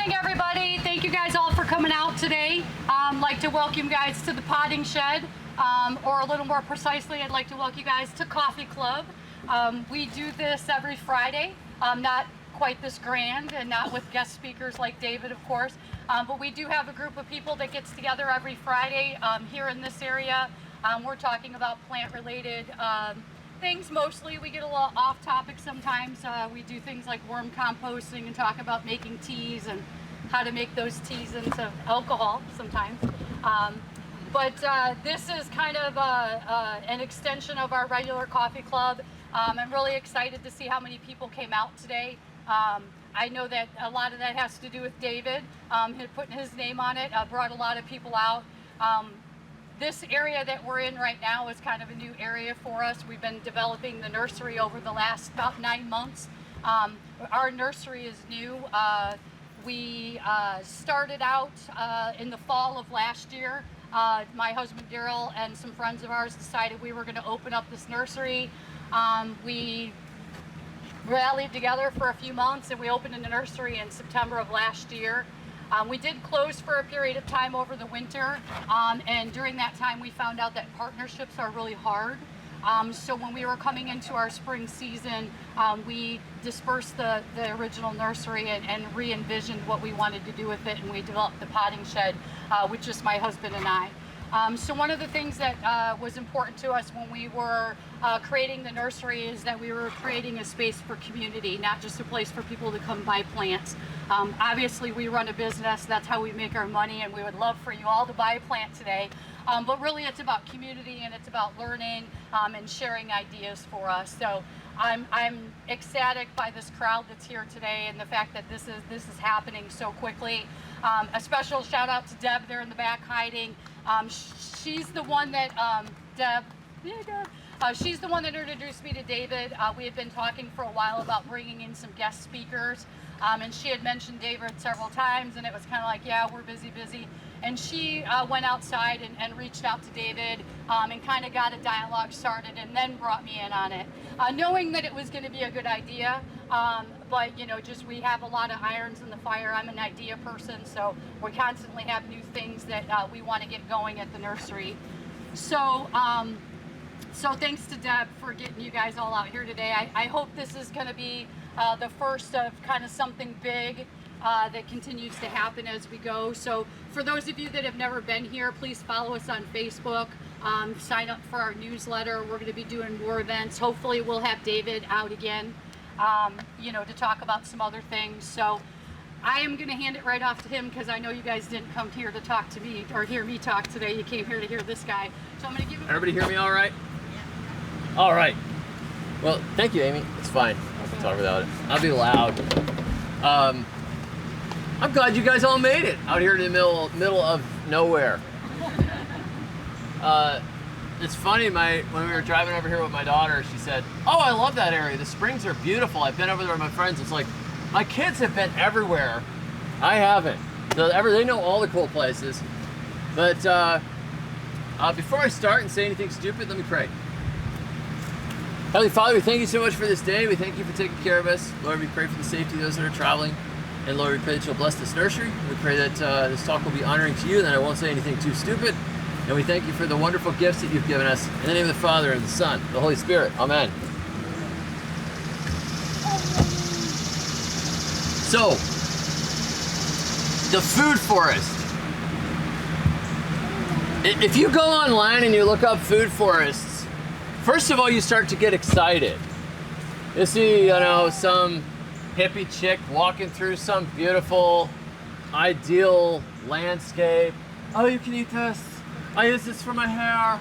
morning, everybody. Thank you guys all for coming out today. I'd like to welcome you guys to the Potting Shed, or a little more precisely, I'd like to welcome you guys to Coffee Club. We do this every Friday, not quite this grand and not with guest speakers like David, of course, but we do have a group of people that gets together every Friday here in this area. We're talking about plant-related things mostly. We get a little off topic sometimes. We do things like worm composting and talk about making teas and how to make those teas into alcohol sometimes. But this is kind of an extension of our regular coffee club. I'm really excited to see how many people came out today. I know that a lot of that has to do with David putting his name on it, brought a lot of people out. This area that we're in right now is kind of a new area for us. We've been developing the nursery over the last about 9 months. Our nursery is new. We started out in the fall of last year. My husband Daryl and some friends of ours decided we were going to open up this nursery. We rallied together for a few months and we opened in the nursery in September of last year. We did close for a period of time over the winter, and during that time we found out that partnerships are really hard. So when we were coming into our spring season, we dispersed the original nursery and re-envisioned what we wanted to do with it, and we developed the Potting Shed with just my husband and I. So one of the things that was important to us when we were creating the nursery is that we were creating a space for community, not just a place for people to come buy plants. Obviously we run a business, that's how we make our money, and we would love for you all to buy a plant today. But really it's about community and it's about learning and sharing ideas for us. So I'm ecstatic by this crowd that's here today and the fact that this is happening so quickly. A special shout out to Deb there in the back hiding. She's the one that, she's the one that introduced me to David. We had been talking for a while about bringing in some guest speakers, and she had mentioned David several times, and it was kind of like, yeah, we're busy. And she went outside and reached out to David and kind of got a dialogue started and then brought me in on it, knowing that it was going to be a good idea. But you know, just we have a lot of irons in the fire. I'm an idea person, so we constantly have new things that we want to get going at the nursery. So, so thanks to Deb for getting you guys all out here today. I hope this is going to be the first of kind of something big that continues to happen as we go. So for those of you that have never been here, please follow us on Facebook. Sign up for our newsletter. We're going to be doing more events. Hopefully we'll have David out again, you know, to talk about some other things. So I am going to hand it right off to him because I know you guys didn't come here to talk to me or hear me talk today. You came here to hear this guy. So I'm going to give him... Everybody hear me all right? Yeah. All right. Well, thank you, Amy. It's fine. I can talk without it. I'll be loud. I'm glad you guys all made it out here in the middle of nowhere. It's funny, when we were driving over here with my daughter, she said, "Oh, I love that area. The springs are beautiful. I've been over there with my friends." It's like, my kids have been everywhere. I haven't. So they know all the cool places. But before I start and say anything stupid, let me pray. Heavenly Father, we thank you so much for this day. We thank you for taking care of us. Lord, we pray for the safety of those that are traveling. And Lord, we pray that you'll bless this nursery. We pray that this talk will be honoring to you and that I won't say anything too stupid. And we thank you for the wonderful gifts that you've given us. In the name of the Father, and the Son, and the Holy Spirit. Amen. So, the food forest. If you go online and you look up food forests, first of all, you start to get excited. You see, you know, some hippie chick walking through some beautiful, ideal landscape. Oh, you can eat this. I use this for my hair.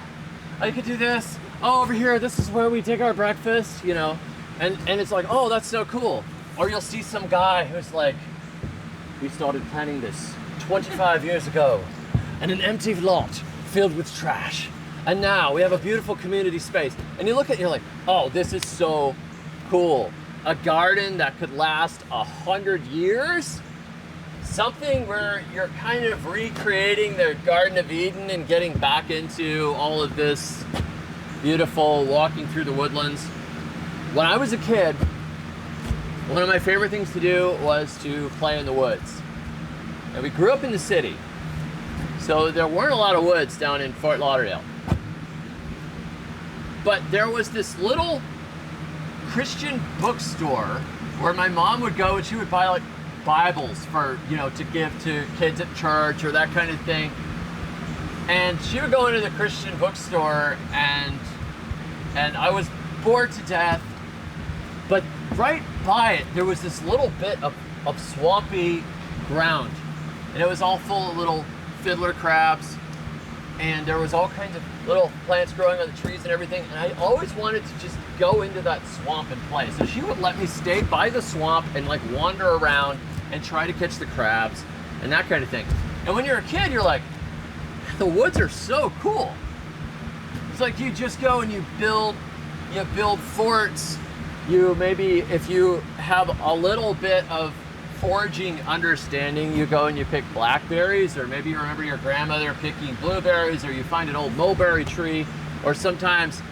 Oh, you can do this. Oh, over here, this is where we take our breakfast, you know. And it's like, oh, that's so cool. Or you'll see some guy who's like, we started planning this 25 years ago in an empty lot filled with trash. And now we have a beautiful community space. And you look at it, you're like, oh, this is so cool. A garden that could last 100 years? Something where you're kind of recreating the Garden of Eden and getting back into all of this beautiful walking through the woodlands. When I was a kid, one of my favorite things to do was to play in the woods. And we grew up in the city. So there weren't a lot of woods down in Fort Lauderdale. But there was this little Christian bookstore where my mom would go and she would buy like Bibles for, to give to kids at church or that kind of thing. And she would go into the Christian bookstore and I was bored to death. But right by it, there was this little bit of swampy ground. And it was all full of little fiddler crabs. And there was all kinds of little plants growing on the trees and everything. And I always wanted to just go into that swamp and play. So she would let me stay by the swamp and like wander around and try to catch the crabs and that kind of thing. And when you're a kid, you're like, the woods are so cool. It's like you just go and you build forts. You maybe, if you have a little bit of foraging understanding, you go and you pick blackberries, or maybe you remember your grandmother picking blueberries, or you find an old mulberry tree, or sometimes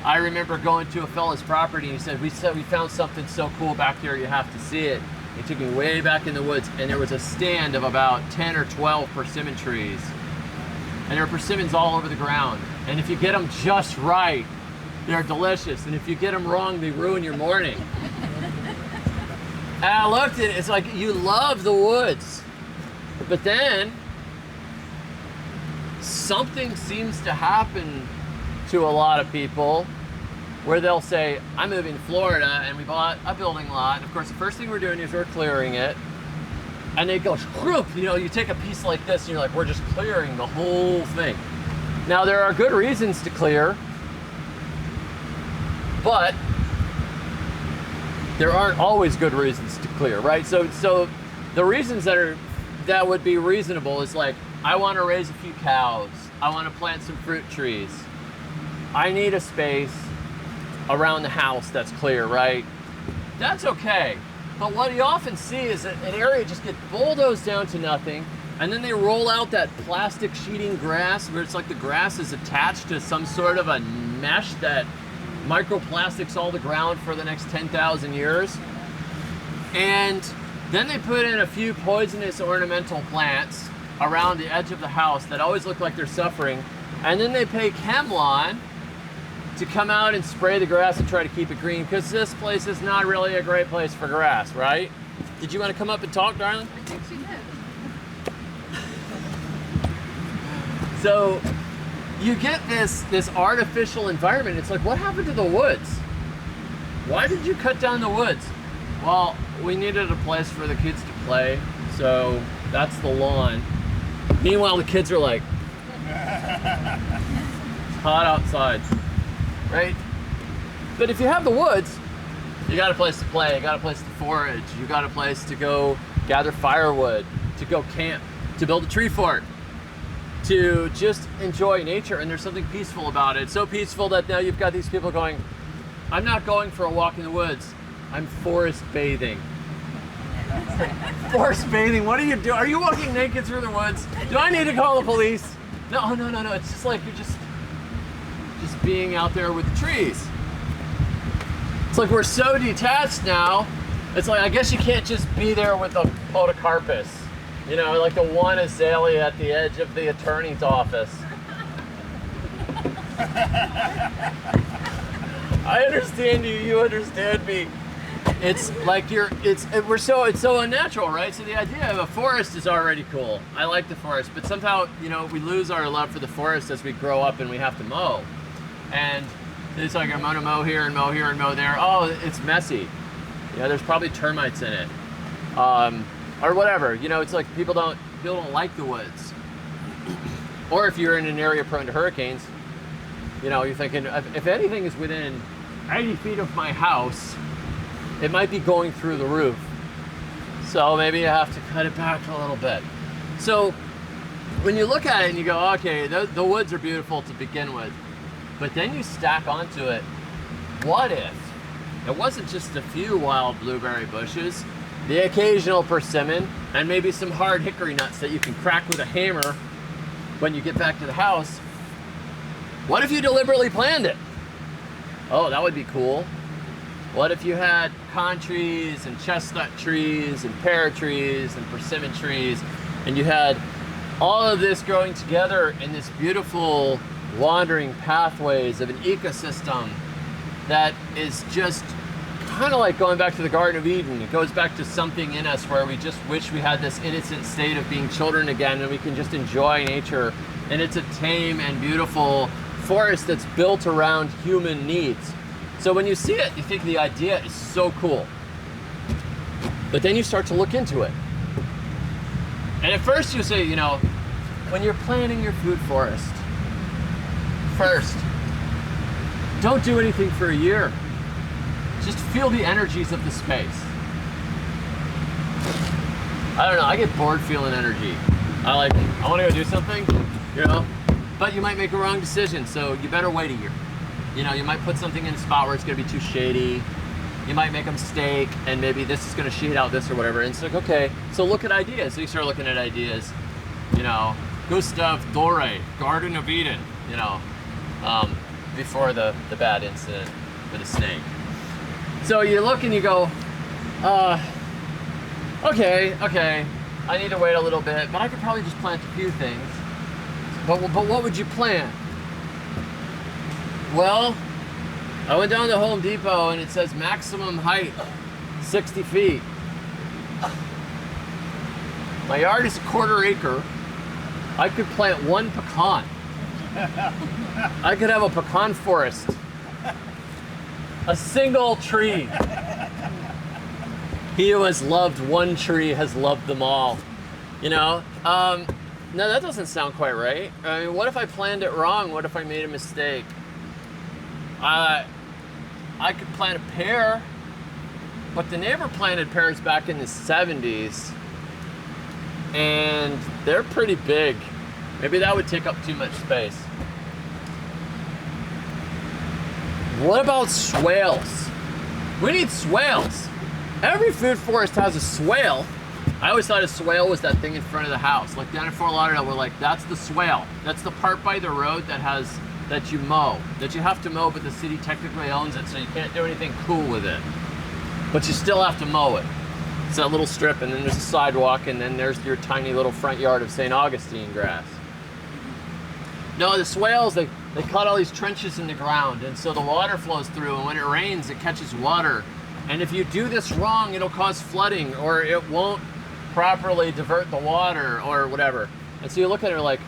I remember going to a fellow's property and he said, we found something so cool back there, you have to see it. He took me way back in the woods and there was a stand of about 10 or 12 persimmon trees. And there are persimmons all over the ground. And if you get them just right, they're delicious. And if you get them wrong, they ruin your morning. And I looked at it, it's like you love the woods. But then something seems to happen to a lot of people where they'll say, I'm moving to Florida and we bought a building lot. And of course, the first thing we're doing is we're clearing it. And they go, you take a piece like this and you're like, we're just clearing the whole thing. Now, there are good reasons to clear, but there aren't always good reasons to clear, right? So the reasons that would be reasonable is like, I want to raise a few cows. I want to plant some fruit trees. I need a space around the house that's clear, right? That's okay. But what you often see is that an area just gets bulldozed down to nothing, and then they roll out that plastic sheeting grass where it's like the grass is attached to some sort of a mesh that microplastics all the ground for the next 10,000 years. And then they put in a few poisonous ornamental plants around the edge of the house that always look like they're suffering. And then they pay ChemLawn to come out and spray the grass and try to keep it green, because this place is not really a great place for grass, right? Did you want to come up and talk, darling? I think she did. So you get this artificial environment. It's like, what happened to the woods? Why did you cut down the woods? Well, we needed a place for the kids to play, so that's the lawn. Meanwhile, the kids are like, it's hot outside, right? But if you have the woods, you got a place to play, you got a place to forage, you got a place to go gather firewood, to go camp, to build a tree fort, to just enjoy nature. And there's something peaceful about it. It's so peaceful that now you've got these people going, I'm not going for a walk in the woods, I'm forest bathing. Forest bathing, what are you doing? Are you walking naked through the woods? Do I need to call the police? No. It's just like you're just being out there with the trees. It's like we're so detached now. It's like, I guess you can't just be there with a podocarpus. Like the one azalea at the edge of the attorney's office. I understand you, you understand me. It's like it's so unnatural, right? So the idea of a forest is already cool. I like the forest, but somehow, we lose our love for the forest as we grow up and we have to mow. And it's like, I'm gonna mow here and mow here and mow there. Oh, it's messy. There's probably termites in it. Or whatever, it's like people don't like the woods. Or if you're in an area prone to hurricanes, you're thinking, if anything is within 80 feet of my house, it might be going through the roof. So maybe you have to cut it back a little bit. So when you look at it and you go, okay, the woods are beautiful to begin with, but then you stack onto it, what if it wasn't just a few wild blueberry bushes, the occasional persimmon, and maybe some hard hickory nuts that you can crack with a hammer when you get back to the house? What if you deliberately planned it? Oh, that would be cool. What if you had con trees and chestnut trees and pear trees and persimmon trees And you had all of this growing together in this beautiful wandering pathways of an ecosystem that is just kind of like going back to the Garden of Eden. It goes back to something in us where we just wish we had this innocent state of being children again, and we can just enjoy nature. And it's a tame and beautiful forest that's built around human needs. So when you see it, you think the idea is so cool. But then you start to look into it. And at first you say, you know, when you're planning your food forest, first, don't do anything for a year. Just feel the energies of the space. I don't know, I get bored feeling energy. I want to go do something, you know, but you might make a wrong decision, so you better wait a year. You know, you might put something in a spot where it's going to be too shady. You might make a mistake, and maybe this is going to shade out this or whatever. And it's like, okay, so look at ideas. So you start looking at ideas, you know, Gustav Doré, Garden of Eden, you know, before the bad incident with a snake. So you look and you go, okay, I need to wait a little bit, but I could probably just plant a few things. But what would you plant? Well, I went down to Home Depot and it says maximum height, 60 feet. My yard is a 1/4 acre. I could plant 1 pecan. I could have a pecan forest. A single tree. He who has loved one tree has loved them all. You know? No, that doesn't sound quite right. I mean, what if I planned it wrong? What if I made a mistake? I could plant a pear, but the neighbor planted pears back in the 70s, and they're pretty big. Maybe that would take up too much space. What about swales? We need swales. Every food forest has a swale. I always thought a swale was that thing in front of the house. Like down in Fort Lauderdale, we're like, that's the swale. That's the part by the road that you mow, that you have to mow, but the city technically owns it, so you can't do anything cool with it. But you still have to mow it. It's that little strip, and then there's a sidewalk, and then there's your tiny little front yard of St. Augustine grass. No, the swales, they cut all these trenches in the ground, and so the water flows through, and when it rains, it catches water. And if you do this wrong, it'll cause flooding, or it won't properly divert the water, or whatever. And so you look at it like,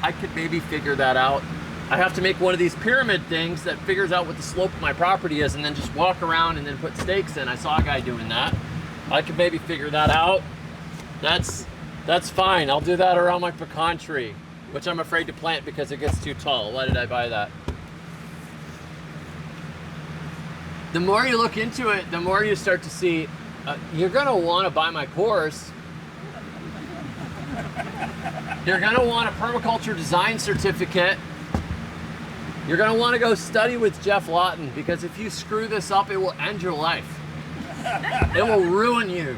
I could maybe figure that out. I have to make one of these pyramid things that figures out what the slope of my property is and then just walk around and then put stakes in. I saw a guy doing that. I could maybe figure that out. That's fine. I'll do that around my pecan tree, which I'm afraid to plant because it gets too tall. Why did I buy that? The more you look into it, the more you start to see, you're gonna wanna buy my course. You're gonna want a permaculture design certificate. You're gonna wanna go study with Jeff Lawton, because if you screw this up, it will end your life. It will ruin you.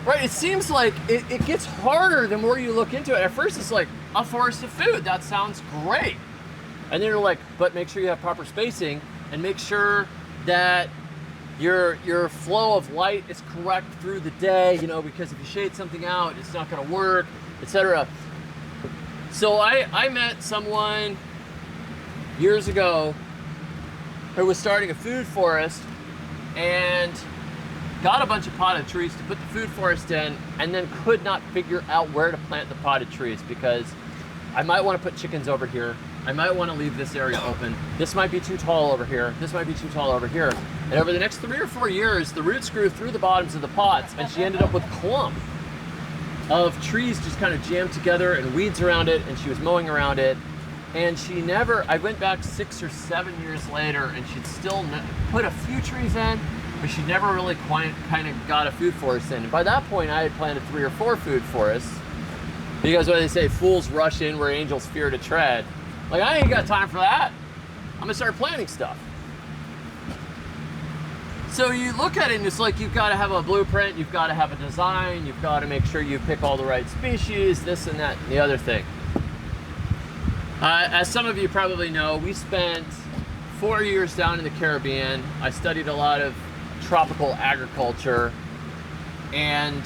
Right, it seems like it gets harder the more you look into it. At first it's like, a forest of food, that sounds great. And then you're like, but make sure you have proper spacing and make sure that your flow of light is correct through the day, you know, because if you shade something out, it's not gonna work, etc. So I met someone years ago who was starting a food forest and got a bunch of potted trees to put the food forest in, and then could not figure out where to plant the potted trees, because I might want to put chickens over here. I might want to leave this area open. This might be too tall over here. This might be too tall over here. And over the next 3 or 4 years, the roots grew through the bottoms of the pots, and she ended up with a clump of trees just kind of jammed together and weeds around it, and she was mowing around it. And she never, I went back 6 or 7 years later, and she'd still put a few trees in, but she never really kind of got a food forest in. And by that point, I had planted 3 or 4 food forests, because when they say fools rush in where angels fear to tread, like, I ain't got time for that. I'm gonna start planting stuff. So you look at it and it's like, you've got to have a blueprint, you've got to have a design, you've got to make sure you pick all the right species, this and that and the other thing. As some of you probably know, we spent 4 years down in the Caribbean. I studied a lot of tropical agriculture, and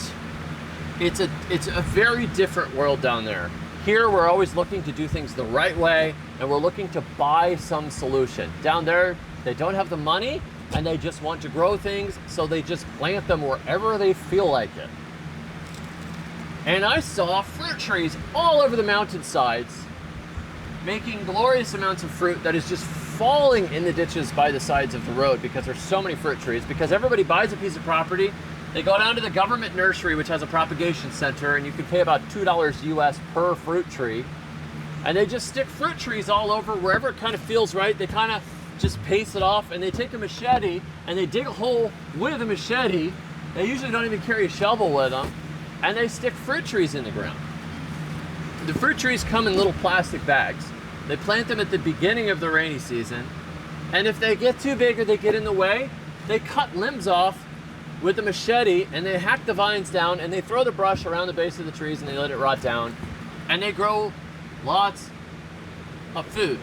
it's a very different world down there. Here we're always looking to do things the right way, and we're looking to buy some solution. Down there, they don't have the money, and they just want to grow things, so they just plant them wherever they feel like it. And I saw fruit trees all over the mountainsides, making glorious amounts of fruit that is just falling in the ditches by the sides of the road because there's so many fruit trees. Because everybody buys a piece of property, they go down to the government nursery, which has a propagation center, and you can pay about $2 US per fruit tree. And they just stick fruit trees all over wherever it kind of feels right. They kind of just pace it off, and they take a machete and they dig a hole with a machete. They usually don't even carry a shovel with them, and they stick fruit trees in the ground. The fruit trees come in little plastic bags. They plant them at the beginning of the rainy season, and if they get too big or they get in the way, they cut limbs off with a machete, and they hack the vines down, and they throw the brush around the base of the trees, and they let it rot down, and they grow lots of food.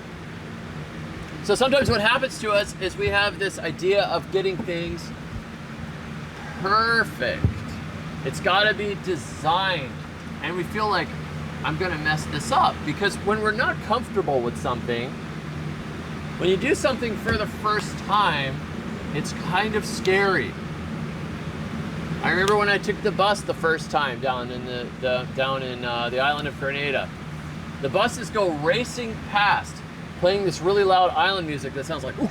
So sometimes what happens to us is we have this idea of getting things perfect. It's got to be designed, and we feel like, I'm going to mess this up, because when we're not comfortable with something, when you do something for the first time, it's kind of scary. I remember when I took the bus the first time down in the island of Grenada. The buses go racing past, playing this really loud island music that sounds like, and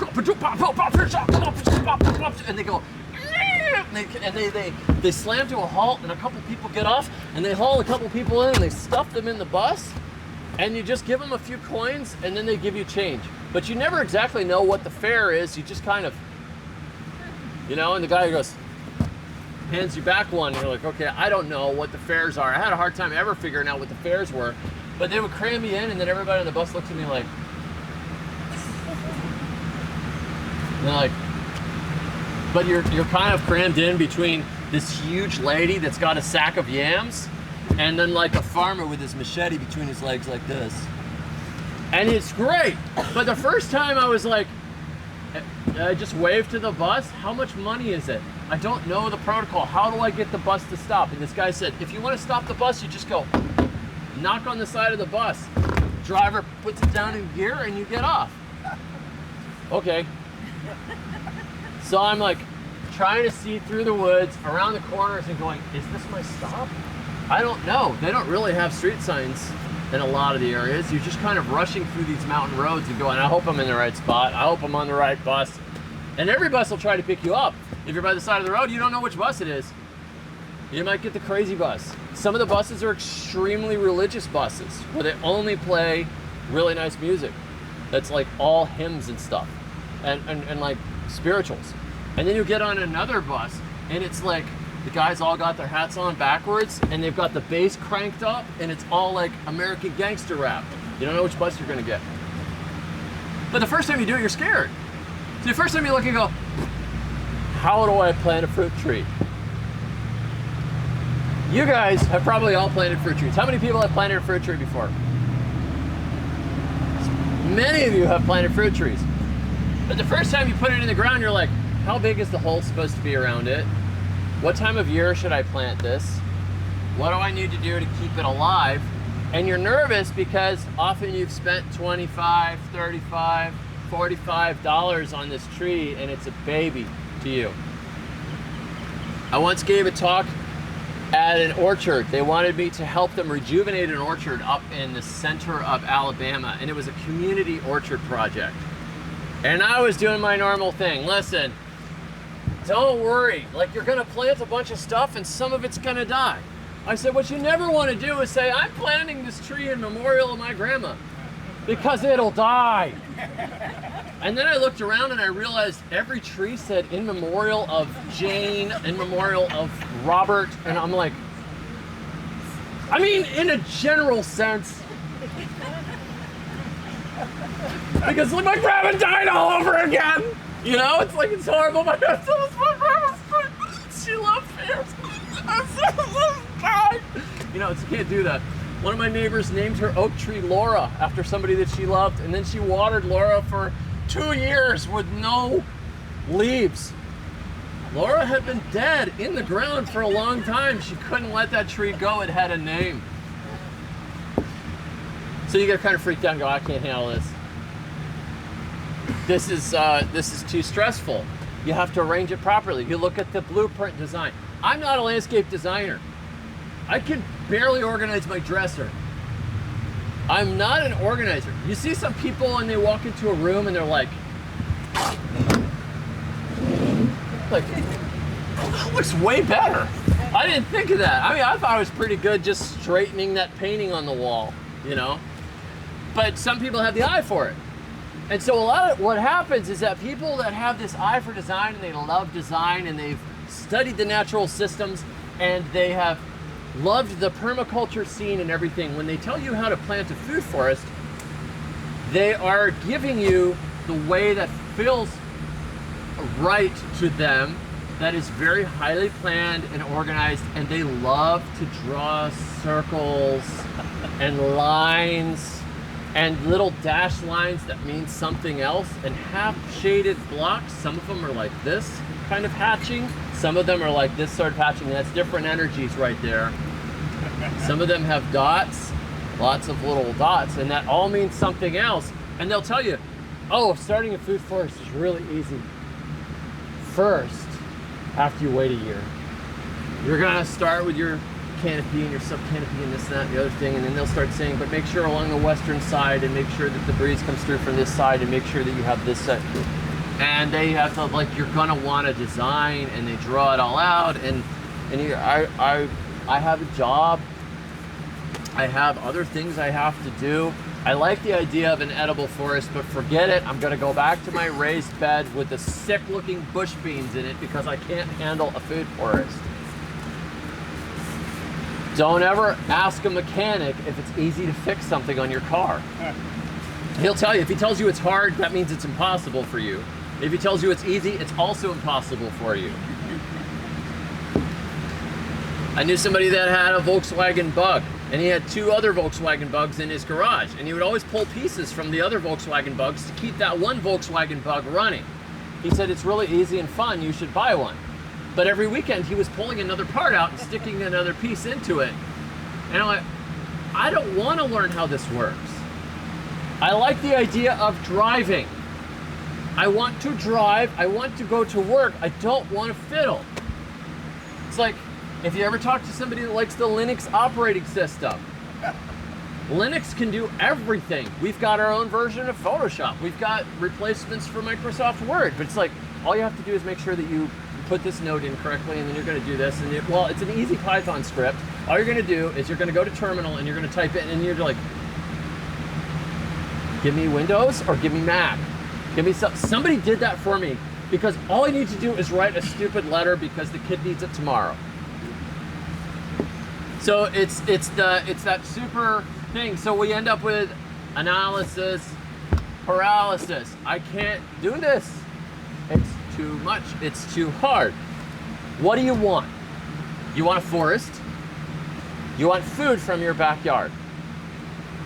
they go, and they slam to a halt, and a couple people get off, and they haul a couple people in, and they stuff them in the bus, and you just give them a few coins, and then they give you change. But you never exactly know what the fare is. You just kind of, and the guy goes, hands you back one, and you're like, okay, I don't know what the fares are. I had a hard time ever figuring out what the fares were, but they would cram me in, and then everybody on the bus looks at me like, and they're like, but you're kind of crammed in between this huge lady that's got a sack of yams and then like a farmer with his machete between his legs like this. And it's great. But the first time I was like, I just waved to the bus. How much money is it? I don't know the protocol. How do I get the bus to stop? And this guy said, if you want to stop the bus, you just go knock on the side of the bus. Driver puts it down in gear and you get off. Okay. So I'm like trying to see through the woods, around the corners, and going, is this my stop? I don't know. They don't really have street signs in a lot of the areas. You're just kind of rushing through these mountain roads and going, I hope I'm in the right spot. I hope I'm on the right bus. And every bus will try to pick you up. If you're by the side of the road, you don't know which bus it is. You might get the crazy bus. Some of the buses are extremely religious buses where they only play really nice music. That's like all hymns and stuff and like spirituals. And then you get on another bus and it's like the guys all got their hats on backwards and they've got the bass cranked up and it's all like American gangster rap. You don't know which bus you're gonna get. But the first time you do it, you're scared. So the first time you look and go, how do I plant a fruit tree? You guys have probably all planted fruit trees. How many people have planted a fruit tree before? Many of you have planted fruit trees. But the first time you put it in the ground, you're like, how big is the hole supposed to be around it? What time of year should I plant this? What do I need to do to keep it alive? And you're nervous because often you've spent $25, $35, $45 on this tree and it's a baby to you. I once gave a talk at an orchard. They wanted me to help them rejuvenate an orchard up in the center of Alabama, and it was a community orchard project. And I was doing my normal thing. Listen, don't worry, like you're gonna plant a bunch of stuff and some of it's gonna die. I said, what you never wanna do is say, I'm planting this tree in memorial of my grandma, because it'll die. And then I looked around and I realized every tree said in memorial of Jane, in memorial of Robert, and I'm like, I mean, in a general sense, because my grandma died all over again. You know, it's like, it's horrible. My grandma, she loved fairs. You know, you can't do that. One of my neighbors named her oak tree Laura after somebody that she loved, and then she watered Laura for 2 years with no leaves. Laura had been dead in the ground for a long time. She couldn't let that tree go. It had a name. So you get kind of freaked out and go, I can't handle this. This is too stressful. You have to arrange it properly. You look at the blueprint design. I'm not a landscape designer. I can barely organize my dresser. I'm not an organizer. You see some people and they walk into a room and they're like, that looks way better. I didn't think of that. I mean, I thought I was pretty good just straightening that painting on the wall, you know? But some people have the eye for it. And so a lot of what happens is that people that have this eye for design and they love design and they've studied the natural systems and they have loved the permaculture scene and everything, when they tell you how to plant a food forest, they are giving you the way that feels right to them, that is very highly planned and organized, and they love to draw circles and lines and little dashed lines that mean something else, and half shaded blocks. Some of them are like this kind of hatching, some of them are like this sort of hatching. That's different energies right there. Some of them have dots, lots of little dots, and that all means something else. And they'll tell you, oh, starting a food forest is really easy. First, after you wait a year, you're gonna start with your canopy and your sub-canopy and this, that, and the other thing, and then they'll start saying, but make sure along the western side and make sure that the breeze comes through from this side and make sure that you have this set. And they have to, like, you're gonna wanna design, and they draw it all out, and I have a job, I have other things I have to do. I like the idea of an edible forest, but forget it. I'm gonna go back to my raised bed with the sick looking bush beans in it because I can't handle a food forest. Don't ever ask a mechanic if it's easy to fix something on your car. He'll tell you. If he tells you it's hard, that means it's impossible for you. If he tells you it's easy, it's also impossible for you. I knew somebody that had a Volkswagen Bug, and he had 2 other Volkswagen Bugs in his garage, and he would always pull pieces from the other Volkswagen Bugs to keep that one Volkswagen Bug running. He said, it's really easy and fun, you should buy one. But every weekend he was pulling another part out and sticking another piece into it. And I'm like, I don't want to learn how this works. I like the idea of driving. I want to drive, I want to go to work, I don't want to fiddle. It's like, if you ever talk to somebody that likes the Linux operating system, Linux can do everything. We've got our own version of Photoshop. We've got replacements for Microsoft Word, but it's like, all you have to do is make sure that you put this node in correctly, and then you're gonna do this, and well, it's an easy Python script. All you're gonna do is you're gonna go to terminal and you're gonna type it, and you're like, give me Windows or give me Mac. Give me somebody did that for me, because all I need to do is write a stupid letter because the kid needs it tomorrow. So it's that super thing. So we end up with analysis paralysis. I can't do this. It's too much. It's too hard. What do you want? You want a forest? You want food from your backyard?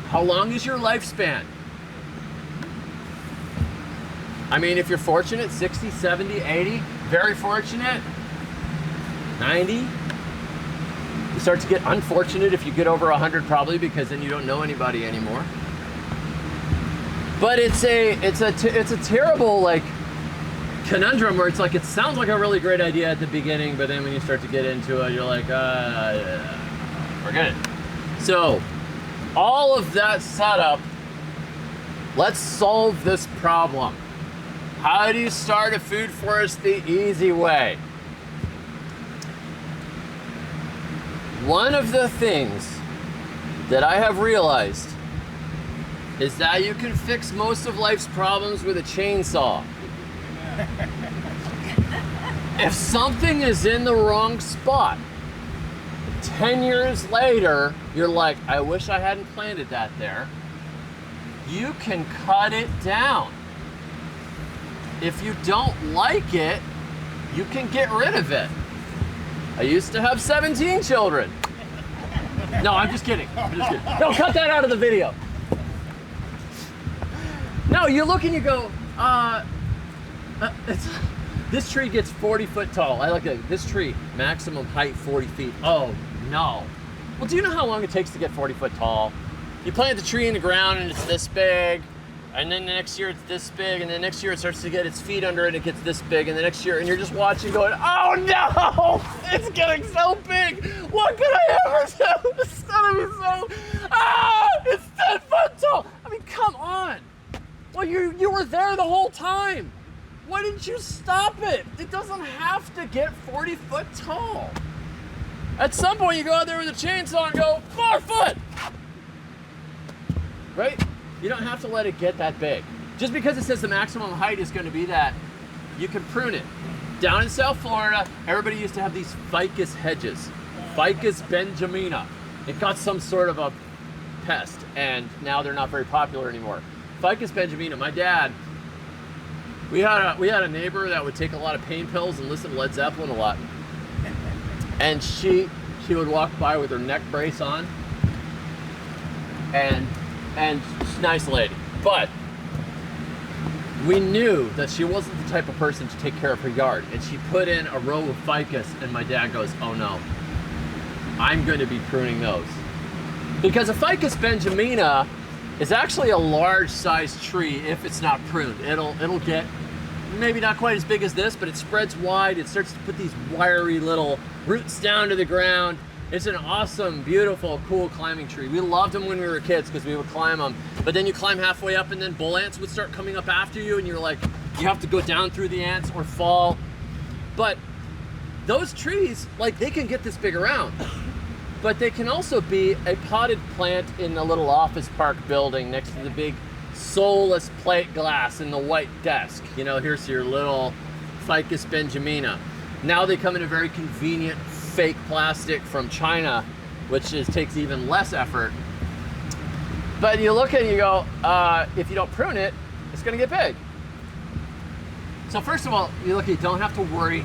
How long is your lifespan? I mean, if you're fortunate, 60, 70, 80. Very fortunate, 90. You start to get unfortunate if you get over 100, probably, because then you don't know anybody anymore. But it's a terrible, like, conundrum where it's like, it sounds like a really great idea at the beginning, but then when you start to get into it, you're like, forget it. So, all of that setup, let's solve this problem. How do you start a food forest the easy way? One of the things that I have realized is that you can fix most of life's problems with a chainsaw. If something is in the wrong spot, 10 years later, you're like, I wish I hadn't planted that there. You can cut it down. If you don't like it, you can get rid of it. I used to have 17 children. No, I'm just kidding. I'm just kidding. No, cut that out of the video. No, you look and you go, This tree gets 40 foot tall. I like it. This tree, maximum height 40 feet. Oh no. Well, do you know how long it takes to get 40 foot tall? You plant the tree in the ground and it's this big, and then the next year it's this big, and then next year it starts to get its feet under it and it gets this big, and the next year, and you're just watching going, oh no, it's getting so big. What could I ever do? It's gonna be so, it's 10 foot tall. I mean, come on. Well, you were there the whole time. Why didn't you stop it? It doesn't have to get 40 foot tall. At some point you go out there with a chainsaw and go 4 foot. Right? You don't have to let it get that big. Just because it says the maximum height is going to be that, you can prune it. Down in South Florida, everybody used to have these ficus hedges. Ficus benjamina. It got some sort of a pest, and now they're not very popular anymore. Ficus benjamina. My dad, we had a neighbor that would take a lot of pain pills and listen to Led Zeppelin a lot. And she would walk by with her neck brace on, and she's a nice lady, but we knew that she wasn't the type of person to take care of her yard, and she put in a row of ficus, and my dad goes, oh no, I'm going to be pruning those. Because a Ficus benjamina is actually a large sized tree if it's not pruned. It'll get maybe not quite as big as this, but it spreads wide. It starts to put these wiry little roots down to the ground. It's an awesome, beautiful, cool climbing tree. We loved them when we were kids because we would climb them. But then you climb halfway up and then bull ants would start coming up after you, and you're like, you have to go down through the ants or fall. But those trees, like, they can get this big around. But they can also be a potted plant in the little office park building next to the big soulless plate glass and the white desk. You know, here's your little Ficus benjamina. Now they come in a very convenient fake plastic from China, which takes even less effort. But you look at it and you go, if you don't prune it, it's gonna get big. So first of all, you don't have to worry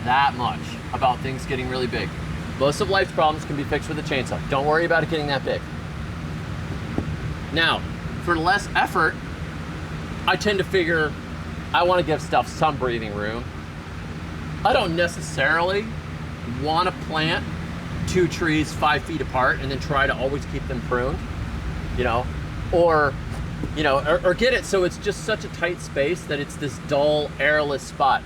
that much about things getting really big. Most of life's problems can be fixed with a chainsaw. Don't worry about it getting that big. Now, for less effort, I tend to figure I want to give stuff some breathing room. I don't necessarily want to plant 2 trees 5 feet apart and then try to always keep them pruned, or get it so it's just such a tight space that it's this dull, airless spot.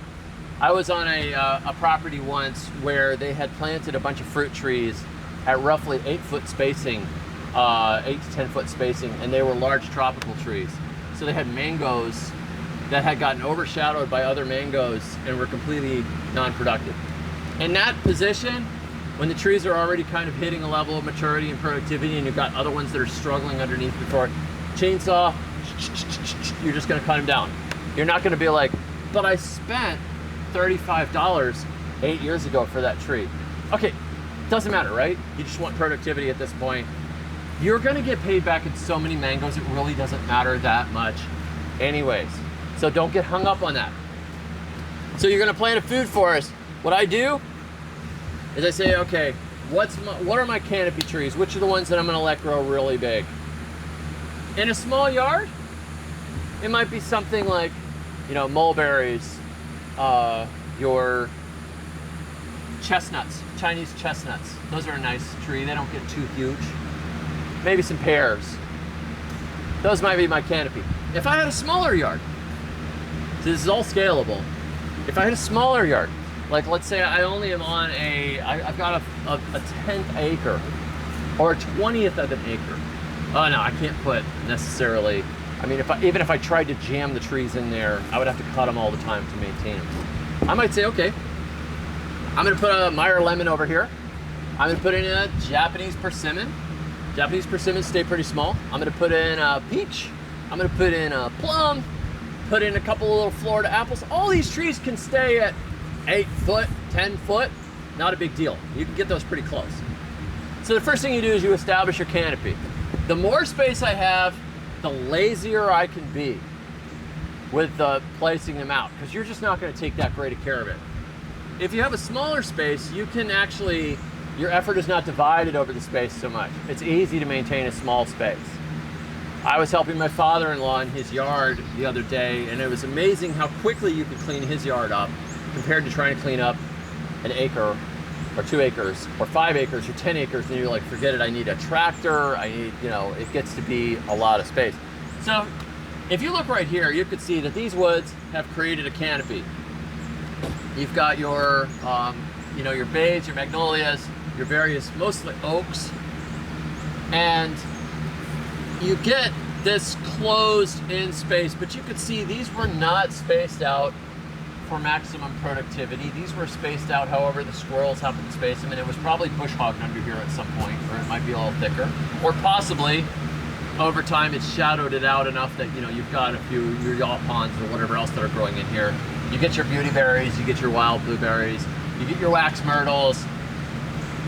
I was on a property once where they had planted a bunch of fruit trees at roughly 8 foot spacing, 8 to 10 foot spacing, and they were large tropical trees. So they had mangoes that had gotten overshadowed by other mangoes and were completely non-productive. In that position, when the trees are already kind of hitting a level of maturity and productivity, and you've got other ones that are struggling underneath before, chainsaw, you're just gonna cut them down. You're not gonna be like, but I spent $35 8 years ago for that tree. Okay, doesn't matter, right? You just want productivity at this point. You're gonna get paid back in so many mangoes, it really doesn't matter that much anyways. So don't get hung up on that. So you're gonna plant a food forest. What I do is I say, okay, what are my canopy trees? Which are the ones that I'm gonna let grow really big? In a small yard, it might be something like, mulberries, your chestnuts, Chinese chestnuts. Those are a nice tree. They don't get too huge. Maybe some pears. Those might be my canopy. If I had a smaller yard, so this is all scalable. If I had a smaller yard, like let's say I only am on I've got a 10th acre or a 20th of an acre. Oh no, I can't put necessarily, even if I tried to jam the trees in there, I would have to cut them all the time to maintain them. I might say, okay, I'm gonna put a Meyer lemon over here. I'm gonna put in a Japanese persimmon. Japanese persimmons stay pretty small. I'm gonna put in a peach. I'm gonna put in a plum, put in a couple of little Florida apples. All these trees can stay at 8 foot, 10 foot, not a big deal. You can get those pretty close. So the first thing you do is you establish your canopy. The more space I have, the lazier I can be with placing them out, because you're just not gonna take that great of care of it. If you have a smaller space, you can actually, your effort is not divided over the space so much. It's easy to maintain a small space. I was helping my father-in-law in his yard the other day, and it was amazing how quickly you could clean his yard up compared to trying to clean up an acre or 2 acres or 5 acres or 10 acres, and you're like, forget it, I need a tractor, I need, it gets to be a lot of space. So if you look right here, you could see that these woods have created a canopy. You've got your, your bays, your magnolias, your various, mostly oaks, and you get this closed in space, but you could see these were not spaced out for maximum productivity. These were spaced out however the squirrels happened to space them, and it was probably bush hogged under here at some point, or it might be a little thicker, or possibly over time it's shadowed it out enough that you've got a few your yaw ponds or whatever else that are growing in here. You get your beauty berries, you get your wild blueberries, you get your wax myrtles,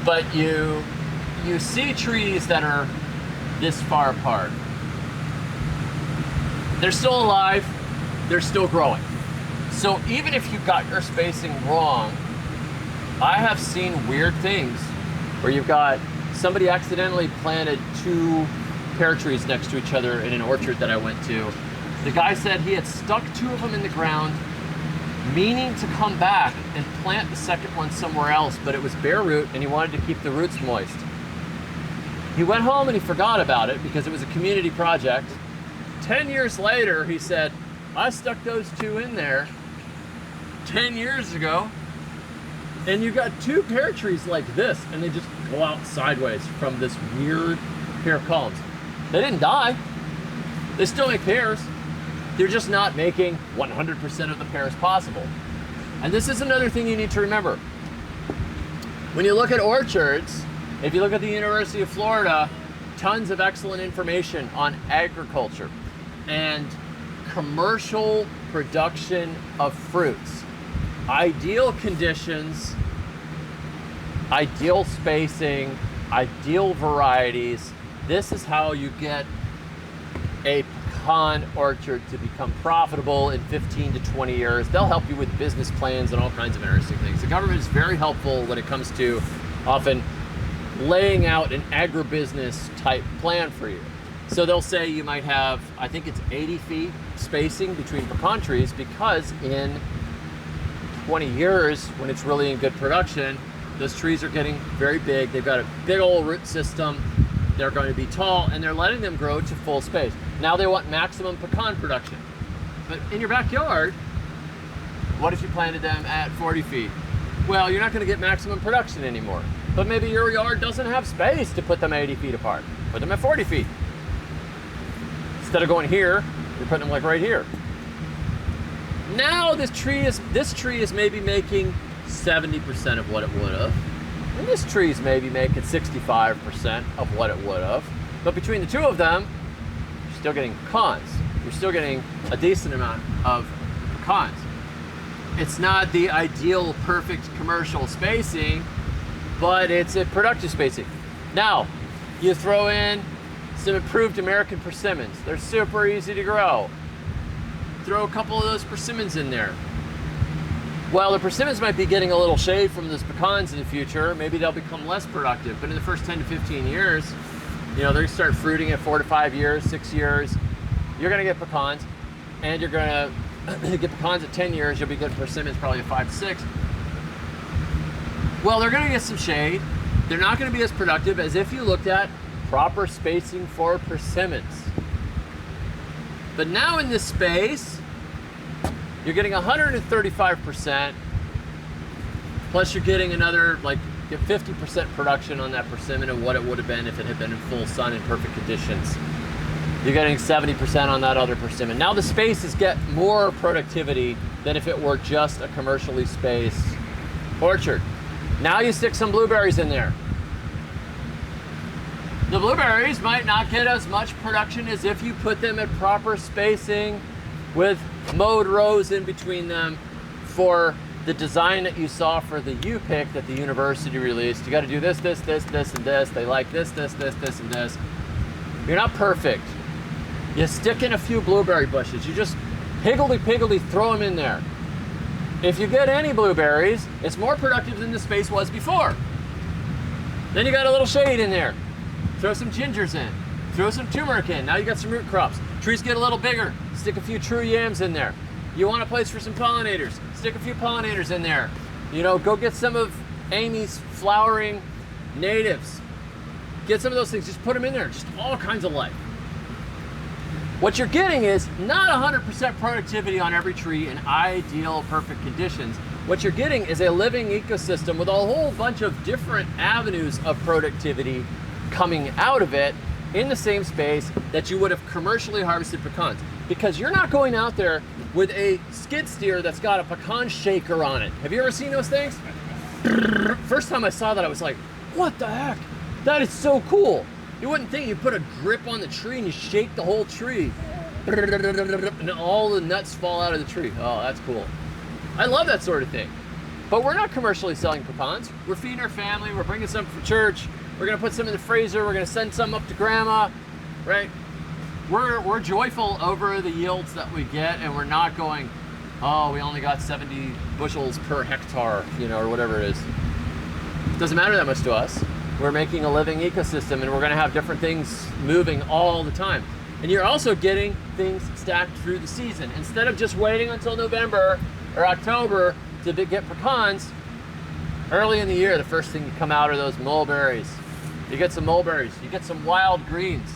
but you see trees that are this far apart. They're still alive, they're still growing. So even if you got your spacing wrong, I have seen weird things where you've got somebody accidentally planted 2 pear trees next to each other in an orchard that I went to. The guy said he had stuck 2 of them in the ground, meaning to come back and plant the second one somewhere else, but it was bare root and he wanted to keep the roots moist. He went home and he forgot about it because it was a community project. 10 years later, he said, I stuck those 2 in there 10 years ago, and you got 2 pear trees like this, and they just go out sideways from this weird pear columns. They didn't die. They still make pears. They're just not making 100% of the pears possible. And this is another thing you need to remember. When you look at orchards, if you look at the University of Florida, tons of excellent information on agriculture and commercial production of fruits. Ideal conditions, ideal spacing, ideal varieties. This is how you get a pecan orchard to become profitable in 15 to 20 years. They'll help you with business plans and all kinds of interesting things. The government is very helpful when it comes to often laying out an agribusiness type plan for you. So they'll say you might have, I think it's 80 feet spacing between pecan trees, because in 20 years, when it's really in good production, those trees are getting very big. They've got a big old root system. They're going to be tall, and they're letting them grow to full space. Now they want maximum pecan production. But in your backyard, what if you planted them at 40 feet? Well, you're not going to get maximum production anymore. But maybe your yard doesn't have space to put them 80 feet apart. Put them at 40 feet. Instead of going here, you're putting them like right here. Now this tree is maybe making 70% of what it would have. And this tree is maybe making 65% of what it would have. But between the 2 of them, you're still getting pecans. You're still getting a decent amount of pecans. It's not the ideal, perfect commercial spacing, but it's a productive spacing. Now, you throw in some improved American persimmons. They're super easy to grow. Throw a couple of those persimmons in there. Well, the persimmons might be getting a little shade from those pecans in the future. Maybe they'll become less productive, but in the first 10 to 15 years, they're gonna start fruiting at 4 to 5 years, 6 years. You're gonna get pecans, and you're gonna get pecans at 10 years. You'll be getting persimmons probably at 5 to 6. Well, they're gonna get some shade. They're not gonna be as productive as if you looked at proper spacing for persimmons. But now in this space, you're getting 135%, plus you're getting another, like, 50% production on that persimmon of what it would have been if it had been in full sun in perfect conditions. You're getting 70% on that other persimmon. Now the spaces get more productivity than if it were just a commercially spaced orchard. Now you stick some blueberries in there. The blueberries might not get as much production as if you put them at proper spacing with mowed rows in between them for the design that you saw for the U-Pick that the university released. You got to do this, this, this, this, and this. They like this, this, this, this, and this. You're not perfect. You stick in a few blueberry bushes. You just higgledy-piggledy throw them in there. If you get any blueberries, it's more productive than the space was before. Then you got a little shade in there. Throw some gingers in. throw some turmeric in. Now you got some root crops. Trees get a little bigger, stick a few true yams in there. You want a place for some pollinators, stick a few pollinators in there. You know, go get some of Amy's flowering natives. Get some of those things, just put them in there, just all kinds of life. What you're getting is not 100% productivity on every tree in ideal, perfect conditions. What you're getting is a living ecosystem with a whole bunch of different avenues of productivity coming out of it in the same space that you would have commercially harvested pecans. Because you're not going out there with a skid steer that's got a pecan shaker on it. Have you ever seen those things? First time I saw that, I was like, what the heck? That is so cool. You wouldn't think you put a grip on the tree and you shake the whole tree and all the nuts fall out of the tree. Oh, that's cool. I love that sort of thing. But we're not commercially selling pecans. We're feeding our family. We're bringing some for church. We're gonna put some in the freezer. We're gonna send some up to grandma, right? We're joyful over the yields that we get, and we're not going, oh, we only got 70 bushels per hectare, you know, or whatever it is. It doesn't matter that much to us. We're making a living ecosystem, and we're gonna have different things moving all the time. And you're also getting things stacked through the season. Instead of just waiting until November or October to get pecans, early in the year, the first thing to come out are those mulberries. You get some mulberries, you get some wild greens,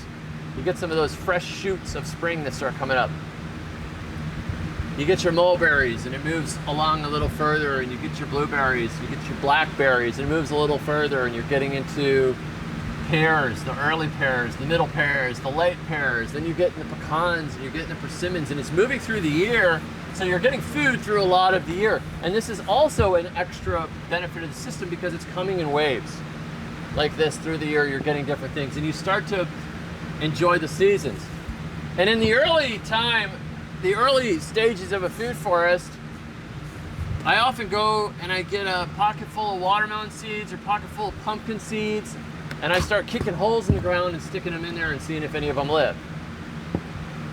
you get some of those fresh shoots of spring that start coming up. You get your mulberries and it moves along a little further, and you get your blueberries, you get your blackberries, and it moves a little further, and you're getting into pears, the early pears, the middle pears, the late pears, then you get in the pecans and you're getting the persimmons, and it's moving through the year, so you're getting food through a lot of the year. And this is also an extra benefit of the system because it's coming in waves. Like this, through the year, you're getting different things, and you start to enjoy the seasons. And in the early stages of a food forest, I often go and I get a pocket full of watermelon seeds or pocket full of pumpkin seeds, and I start kicking holes in the ground and sticking them in there and seeing if any of them live.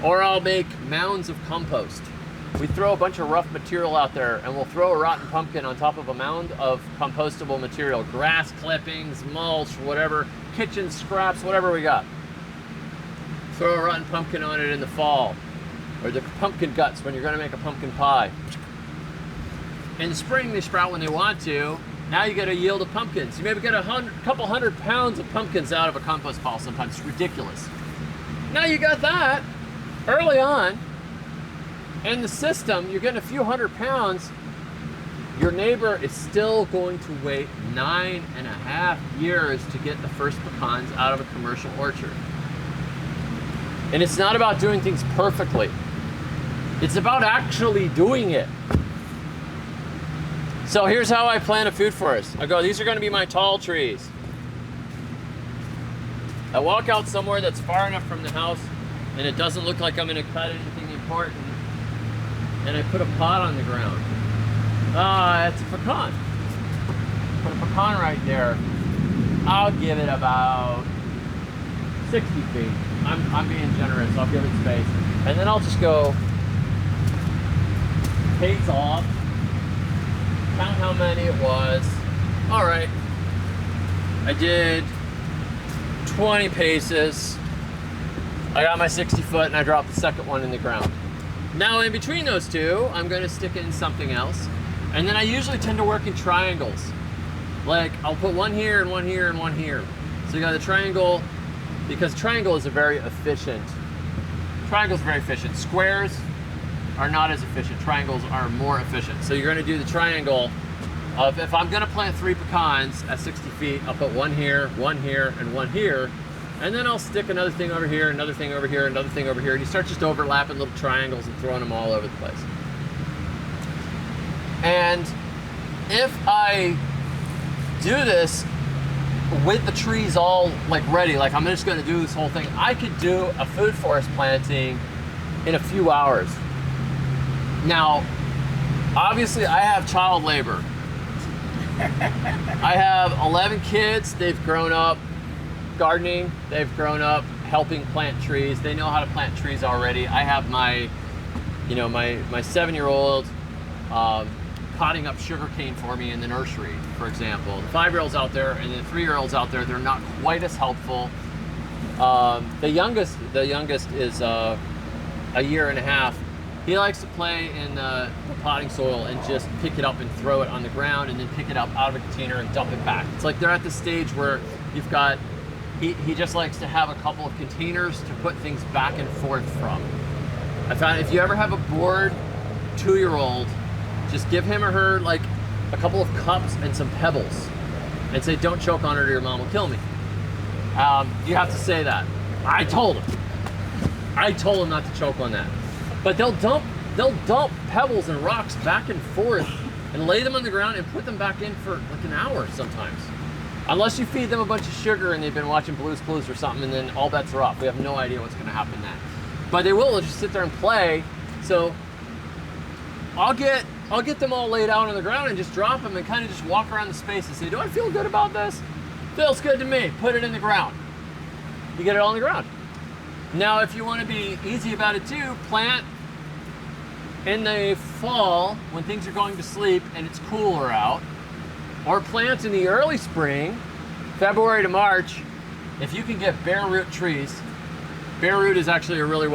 Or I'll make mounds of compost. We throw a bunch of rough material out there, and we'll throw a rotten pumpkin on top of a mound of compostable material, grass clippings, mulch, whatever, kitchen scraps, whatever we got. Throw a rotten pumpkin on it in the fall, or the pumpkin guts when you're gonna make a pumpkin pie. In the spring, they sprout when they want to. Now you get a yield of pumpkins. You maybe get a couple hundred pounds of pumpkins out of a compost pile sometimes. It's ridiculous. Now you got that early on in the system, you're getting a few hundred pounds. Your neighbor is still going to wait 9.5 years to get the first pecans out of a commercial orchard. And it's not about doing things perfectly. It's about actually doing it. So here's how I plan a food forest. I go, these are gonna be my tall trees. I walk out somewhere that's far enough from the house and it doesn't look like I'm gonna cut anything important, and I put a pot on the ground. It's a pecan. Put a pecan right there. I'll give it about 60 feet. I'm being generous, I'll give it space. And then I'll just go pace off, count how many it was. All right, I did 20 paces. I got my 60 foot and I dropped the second one in the ground. Now in between those two, I'm gonna stick in something else. And then I usually tend to work in triangles. Like I'll put one here and one here and one here. So you got the triangle, because triangle is very efficient. Triangle's very efficient. Squares are not as efficient. Triangles are more efficient. So you're gonna do the triangle of, if I'm gonna plant 3 pecans at 60 feet, I'll put one here, and one here. And then I'll stick another thing over here, another thing over here, another thing over here. And you start just overlapping little triangles and throwing them all over the place. And if I do this with the trees all like ready, like I'm just gonna do this whole thing, I could do a food forest planting in a few hours. Now, obviously I have child labor. I have 11 kids, they've grown up gardening, they've grown up helping plant trees, they know how to plant trees already. I have my 7-year-old potting up sugarcane for me in the nursery, for example. The 5-year-olds out there and the 3-year-olds out there, they're not quite as helpful. The youngest is a year and a half. He likes to play in the potting soil and just pick it up and throw it on the ground and then pick it up out of a container and dump it back. It's like they're at the stage where you've got, he just likes to have a couple of containers to put things back and forth from. I found if you ever have a bored 2-year-old, just give him or her like a couple of cups and some pebbles and say, don't choke on it or your mom will kill me. You have to say that. I told him not to choke on that. But they'll dump pebbles and rocks back and forth and lay them on the ground and put them back in for like an hour sometimes. Unless you feed them a bunch of sugar and they've been watching Blue's Clues or something, and then all bets are off. We have no idea what's gonna happen then. But they'll just sit there and play. So I'll get them all laid out on the ground and just drop them and kind of just walk around the space and say, do I feel good about this? Feels good to me. Put it in the ground. You get it all on the ground. Now, if you want to be easy about it too, plant in the fall when things are going to sleep and it's cooler out, or plant in the early spring, February to March, if you can get bare root trees. Bare root is actually a really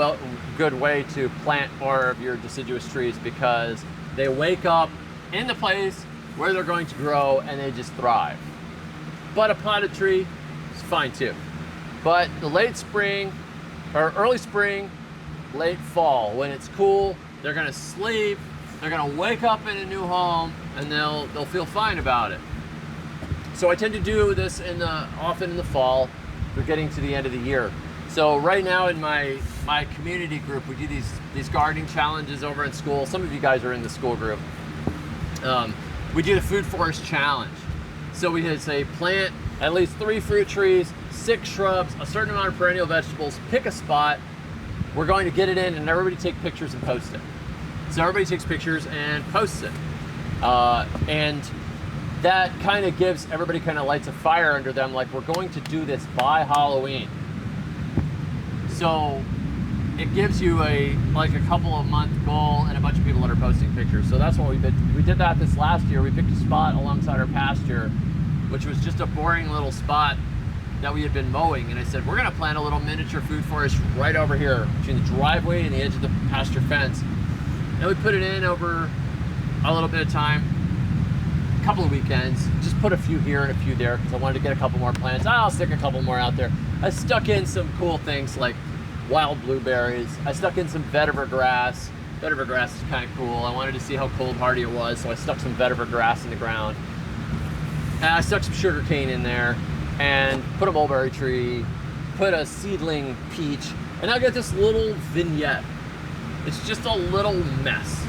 good way to plant more of your deciduous trees because they wake up in the place where they're going to grow and they just thrive. But a potted tree is fine too. But the late spring, or early spring, late fall, when it's cool, they're gonna sleep, they're gonna wake up in a new home, and they'll feel fine about it. So I tend to do this often in the fall. We're getting to the end of the year. So right now in my community group, we do these gardening challenges over in school. Some of you guys are in the school group. We do the Food Forest Challenge. So we say plant at least 3 fruit trees, 6 shrubs, a certain amount of perennial vegetables, pick a spot. We're going to get it in and everybody take pictures and post it. So everybody takes pictures and posts it. And that kind of gives everybody kind of lights a fire under them, like we're going to do this by Halloween. So it gives you a couple of month goal and a bunch of people that are posting pictures. So that's what we did that this last year. We picked a spot alongside our pasture, which was just a boring little spot that we had been mowing, and I said, we're gonna plant a little miniature food forest right over here between the driveway and the edge of the pasture fence. And we put it in over a little bit of time, a couple of weekends, just put a few here and a few there because I wanted to get a couple more plants. I'll stick a couple more out there. I stuck in some cool things like wild blueberries. I stuck in some vetiver grass. Vetiver grass is kind of cool. I wanted to see how cold hardy it was, so I stuck some vetiver grass in the ground. And I stuck some sugar cane in there and put a mulberry tree, put a seedling peach, and I got this little vignette. It's just a little mess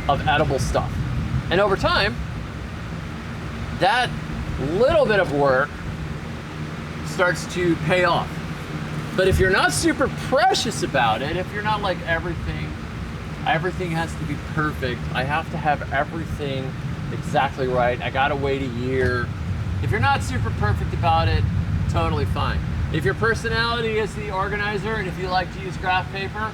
of edible stuff. And over time, that little bit of work starts to pay off. But if you're not super precious about it, if you're not like everything has to be perfect, I have to have everything exactly right, I gotta wait a year. If you're not super perfect about it, totally fine. If your personality is the organizer and if you like to use graph paper,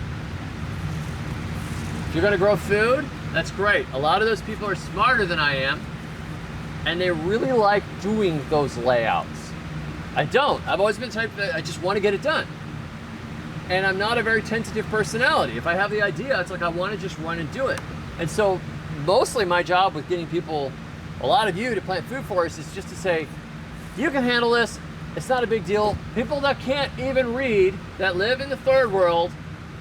if you're gonna grow food, that's great. A lot of those people are smarter than I am and they really like doing those layouts. I don't. I've always been the type that I just want to get it done. And I'm not a very tentative personality. If I have the idea, it's like I want to just run and do it. And so mostly my job with getting people, a lot of you, to plant food forests is just to say, you can handle this, it's not a big deal. People that can't even read, that live in the third world,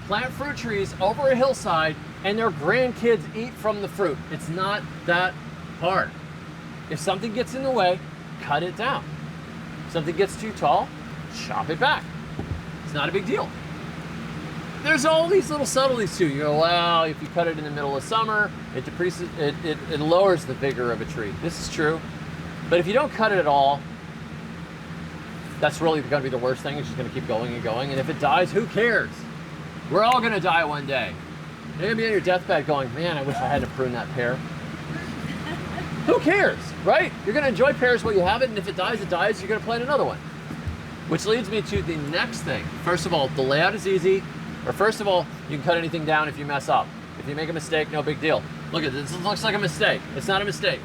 plant fruit trees over a hillside and their grandkids eat from the fruit. It's not that hard. If something gets in the way, cut it down. If something gets too tall, chop it back. It's not a big deal. There's all these little subtleties too. You go, well, if you cut it in the middle of summer, it decreases, it lowers the vigor of a tree. This is true. But if you don't cut it at all, that's really gonna be the worst thing. It's just gonna keep going and going. And if it dies, who cares? We're all gonna die one day. You're gonna be on your deathbed going, man, I wish I hadn't pruned that pear. Who cares, right? You're gonna enjoy pears while you have it, and if it dies, you're gonna plant another one. Which leads me to the next thing. First of all, the layout is easy. Or first of all, you can cut anything down if you mess up. If you make a mistake, no big deal. Look at this, it looks like a mistake. It's not a mistake.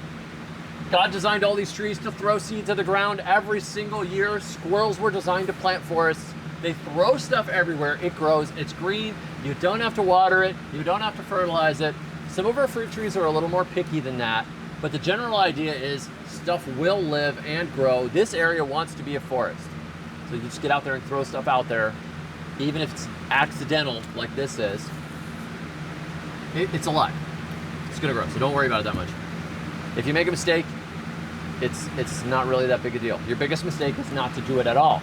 God designed all these trees to throw seeds to the ground every single year. Squirrels were designed to plant forests. They throw stuff everywhere. It grows. It's green. You don't have to water it. You don't have to fertilize it. Some of our fruit trees are a little more picky than that, but the general idea is stuff will live and grow. This area wants to be a forest. So you just get out there and throw stuff out there, even if it's accidental like this is. It's alive. It's gonna grow, so don't worry about it that much. If you make a mistake, it's not really that big a deal. Your biggest mistake is not to do it at all.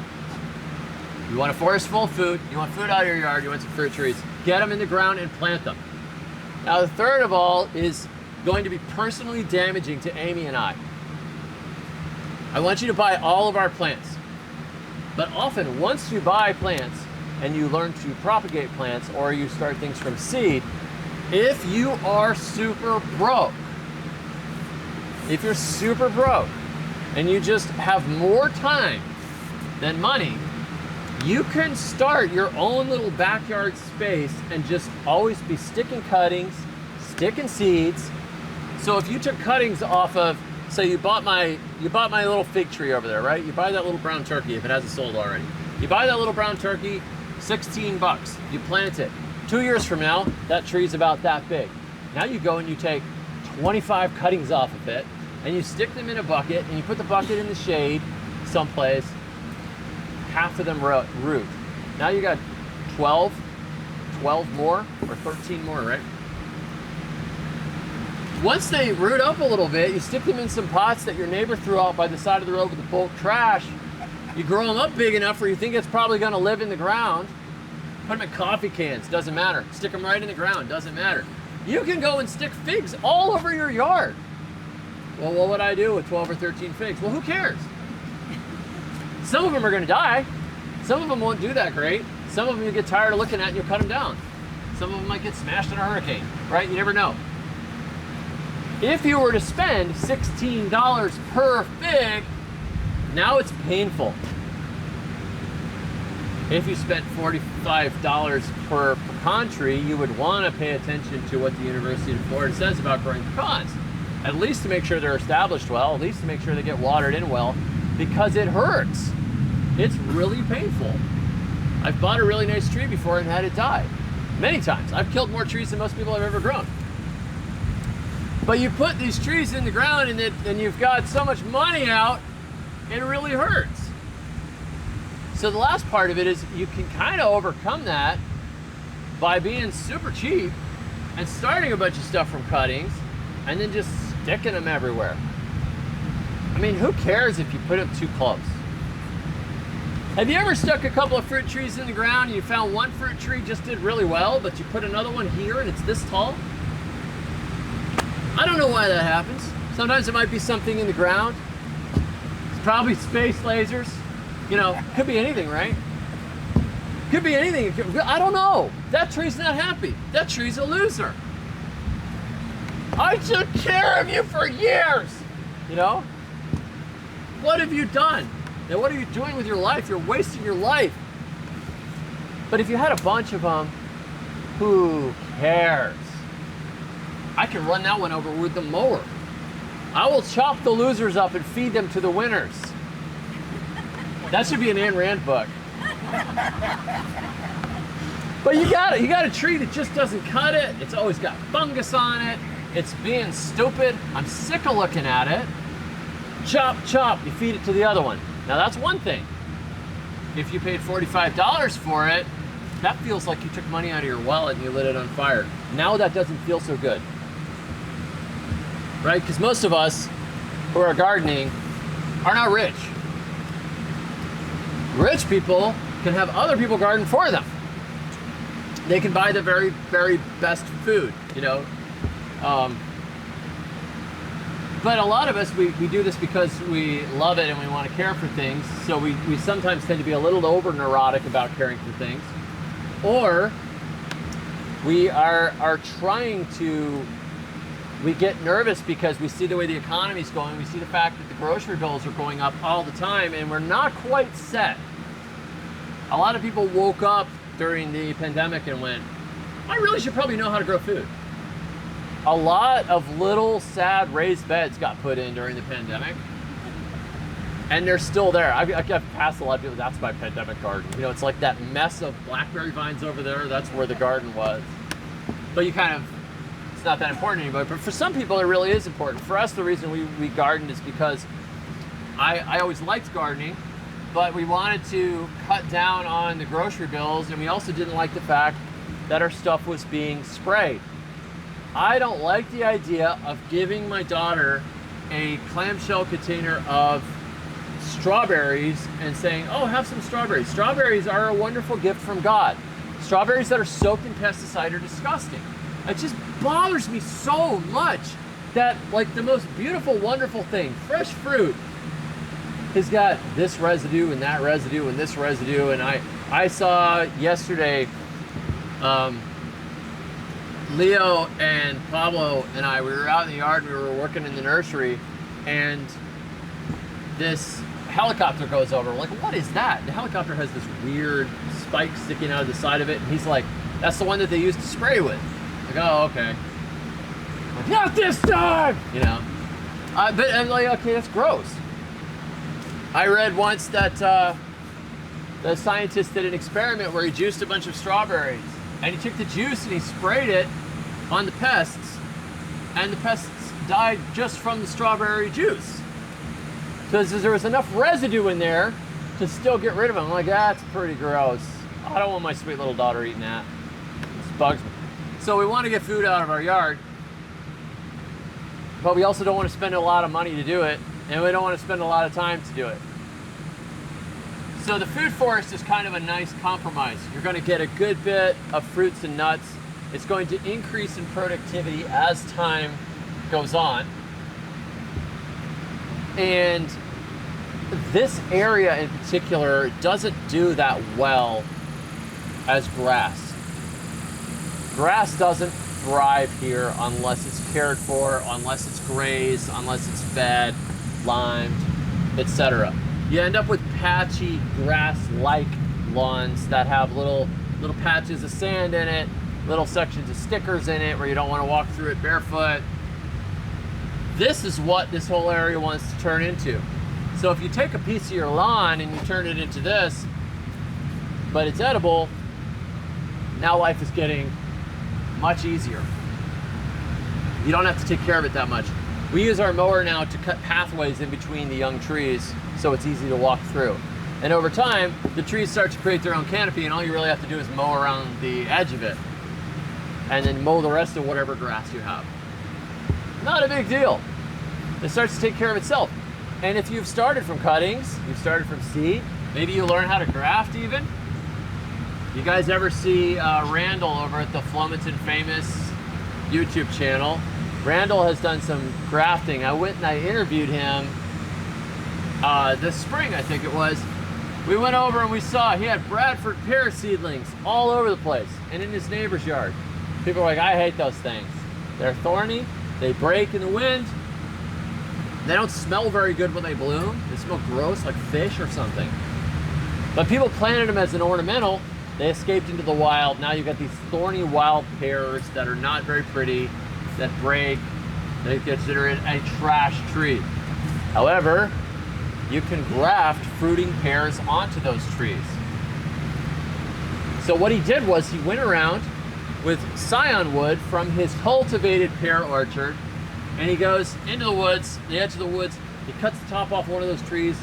You want a forest full of food, you want food out of your yard, you want some fruit trees, get them in the ground and plant them. Now the third of all is going to be personally damaging to Amy and I. I want you to buy all of our plants. But often, once you buy plants and you learn to propagate plants or you start things from seed, if you are super broke, if you're super broke and you just have more time than money, you can start your own little backyard space and just always be sticking cuttings, sticking seeds. So if you took cuttings off of, say you bought my little fig tree over there, right? You buy that little brown turkey if it hasn't sold already. You buy that little brown turkey, 16 bucks. You plant it. 2 years from now, that tree's about that big. Now you go and you take 25 cuttings off of it and you stick them in a bucket and you put the bucket in the shade someplace. Half of them root. Now you got 12 more or 13 more, right? Once they root up a little bit, you stick them in some pots that your neighbor threw out by the side of the road with the bulk trash. You grow them up big enough where you think it's probably gonna live in the ground. Put them in coffee cans, doesn't matter. Stick them right in the ground, doesn't matter. You can go and stick figs all over your yard. Well, what would I do with 12 or 13 figs? Well, who cares? Some of them are gonna die. Some of them won't do that great. Some of them you get tired of looking at and you'll cut them down. Some of them might get smashed in a hurricane, right? You never know. If you were to spend $16 per fig, now it's painful. If you spent $45 per pecan tree, you would want to pay attention to what the University of Florida says about growing pecans. At least to make sure they're established well, at least to make sure they get watered in well, because it hurts. It's really painful. I've bought a really nice tree before and had it die. Many times. I've killed more trees than most people have ever grown. But you put these trees in the ground and you've got so much money out, it really hurts. So the last part of it is you can kind of overcome that by being super cheap and starting a bunch of stuff from cuttings and then just sticking them everywhere. I mean, who cares if you put them too close? Have you ever stuck a couple of fruit trees in the ground and you found one fruit tree just did really well, but you put another one here and it's this tall? I don't know why that happens. Sometimes it might be something in the ground. It's probably space lasers. You know, could be anything, right? Could be anything. I don't know. That tree's not happy. That tree's a loser. I took care of you for years. You know? What have you done? And what are you doing with your life? You're wasting your life. But if you had a bunch of them, who cares? I can run that one over with the mower. I will chop the losers up and feed them to the winners. That should be an Ayn Rand book. But you got a tree that just doesn't cut it. It's always got fungus on it. It's being stupid. I'm sick of looking at it. Chop, chop, you feed it to the other one. Now that's one thing. If you paid $45 for it, that feels like you took money out of your wallet and you lit it on fire. Now that doesn't feel so good. Right? Because most of us who are gardening are not rich. Rich people can have other people garden for them. They can buy the very, very best food, you know. But a lot of us, we do this because we love it and we want to care for things. So we sometimes tend to be a little over neurotic about caring for things. Or we are trying to, we get nervous because we see the way the economy's going. We see the fact that the grocery bills are going up all the time and we're not quite set. A lot of people woke up during the pandemic and went, I really should probably know how to grow food. A lot of little sad raised beds got put in during the pandemic. and they're still there. I've passed a lot of people, that's my pandemic garden. You know, it's like that mess of blackberry vines over there, that's where the garden was. But you kind of, it's not that important anymore. But for some people, it really is important. For us, the reason we gardened is because I always liked gardening, but we wanted to cut down on the grocery bills, and we also didn't like the fact that our stuff was being sprayed. I don't like the idea of giving my daughter a clamshell container of strawberries and saying, oh, have some strawberries. Strawberries are a wonderful gift from God. Strawberries that are soaked in pesticide are disgusting. It just bothers me so much that, like, the most beautiful, wonderful thing, fresh fruit, has got this residue and that residue and this residue. And I saw yesterday, Leo and Pablo and I, we were out in the yard, we were working in the nursery, and this helicopter goes over. We're like, what is that? The helicopter has this weird spike sticking out of the side of it, and he's like, that's the one that they used to spray with. I'm like, oh, okay. I'm like, not this time! You know? But I'm like, okay, that's gross. I read once that the scientist did an experiment where he juiced a bunch of strawberries, and he took the juice and he sprayed it on the pests, and the pests died just from the strawberry juice. Because there was enough residue in there to still get rid of them. I'm like, that's pretty gross. I don't want my sweet little daughter eating that. This bugs me. So we want to get food out of our yard, but we also don't want to spend a lot of money to do it, and we don't want to spend a lot of time to do it. So the food forest is kind of a nice compromise. You're going to get a good bit of fruits and nuts. It's going to increase in productivity as time goes on. And this area in particular doesn't do that well as grass. Grass doesn't thrive here unless it's cared for, unless it's grazed, unless it's fed, limed, etc. You end up with patchy grass-like lawns that have little patches of sand in it, little sections of stickers in it where you don't want to walk through it barefoot. This is what this whole area wants to turn into. So if you take a piece of your lawn and you turn it into this, but it's edible, now life is getting much easier. You don't have to take care of it that much. We use our mower now to cut pathways in between the young trees so it's easy to walk through. And over time, the trees start to create their own canopy, and all you really have to do is mow around the edge of it and then mow the rest of whatever grass you have. Not a big deal. It starts to take care of itself. And if you've started from cuttings, you've started from seed, maybe you learn how to graft even. You guys ever see Randall over at the Flomaton Famous YouTube channel? Randall has done some grafting. I went and I interviewed him this spring, I think it was. We went over and we saw he had Bradford pear seedlings all over the place and in his neighbor's yard. People are like, I hate those things. They're thorny, they break in the wind, they don't smell very good when they bloom. They smell gross like fish or something. But people planted them as an ornamental. They escaped into the wild. Now you've got these thorny wild pears that are not very pretty, that break. They consider it a trash tree. However, you can graft fruiting pears onto those trees. So what he did was he went around with scion wood from his cultivated pear orchard, and he goes into the woods, the edge of the woods, he cuts the top off one of those trees,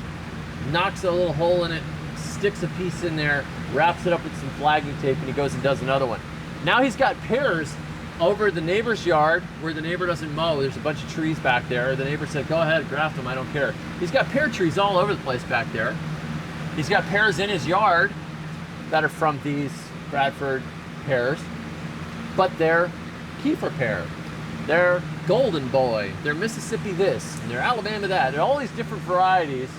knocks a little hole in it, sticks a piece in there, wraps it up with some flagging tape, and he goes and does another one. Now he's got pears over the neighbor's yard where the neighbor doesn't mow. There's a bunch of trees back there. The neighbor said, go ahead, graft them, I don't care. He's got pear trees all over the place back there. He's got pears in his yard that are from these Bradford pears, but they're Kiefer pear. They're Golden Boy, they're Mississippi this, and they're Alabama that. There are all these different varieties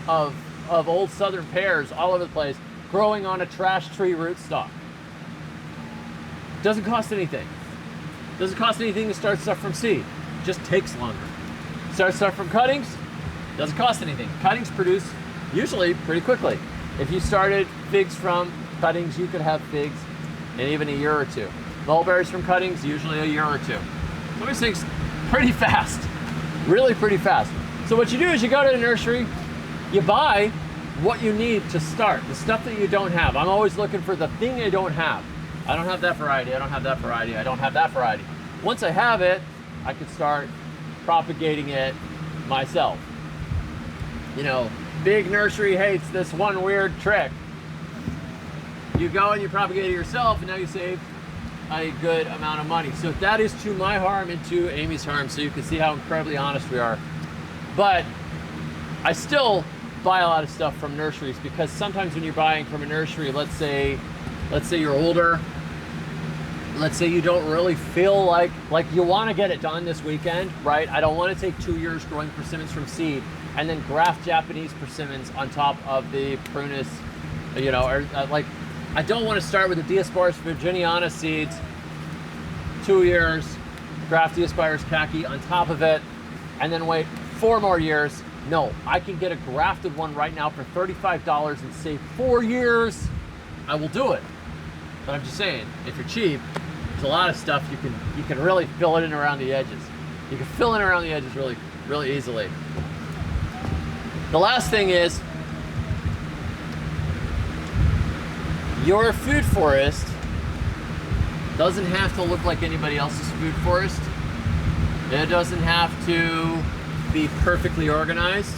of old southern pears all over the place growing on a trash tree rootstock. Doesn't cost anything. Doesn't cost anything to start stuff from seed. It just takes longer. Start stuff from cuttings, doesn't cost anything. Cuttings produce usually pretty quickly. If you started figs from cuttings, you could have figs in even a year or two. Mulberries from cuttings, usually a year or two. So these things pretty fast, really pretty fast. So what you do is you go to the nursery, You buy what you need to start, the stuff that you don't have. I'm always looking for the thing I don't have. I don't have that variety, I don't have that variety, I don't have that variety. Once I have it, I can start propagating it myself. You know, big nursery hates this one weird trick. You go and you propagate it yourself, and now you save a good amount of money. So that is to my harm and to Amy's harm, so you can see how incredibly honest we are. But I still buy a lot of stuff from nurseries, because sometimes when you're buying from a nursery, let's say you're older, let's say you don't really feel like you want to get it done this weekend, right? I don't want to take 2 years growing persimmons from seed and then graft Japanese persimmons on top of the Prunus, you know, or I don't want to start with the Diospyros virginiana seeds, 2 years, graft Diospyros khaki on top of it, and then wait 4 more years. No, I can get a grafted one right now for $35 and save 4 years. I will do it. But I'm just saying, if you're cheap, there's a lot of stuff you can really fill it in around the edges. You can fill in around the edges really, really easily. The last thing is, your food forest doesn't have to look like anybody else's food forest. It doesn't have to be perfectly organized.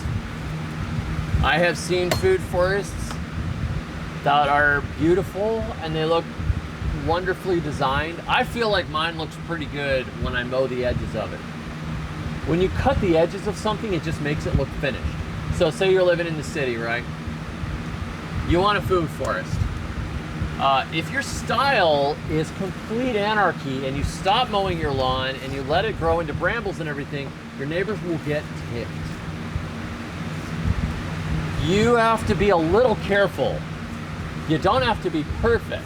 I have seen food forests that are beautiful and they look wonderfully designed. I feel like mine looks pretty good when I mow the edges of it. When you cut the edges of something, it just makes it look finished. So say you're living in the city, right? You want a food forest. If your style is complete anarchy and you stop mowing your lawn and you let it grow into brambles and everything, your neighbors will get ticked. You have to be a little careful. You don't have to be perfect,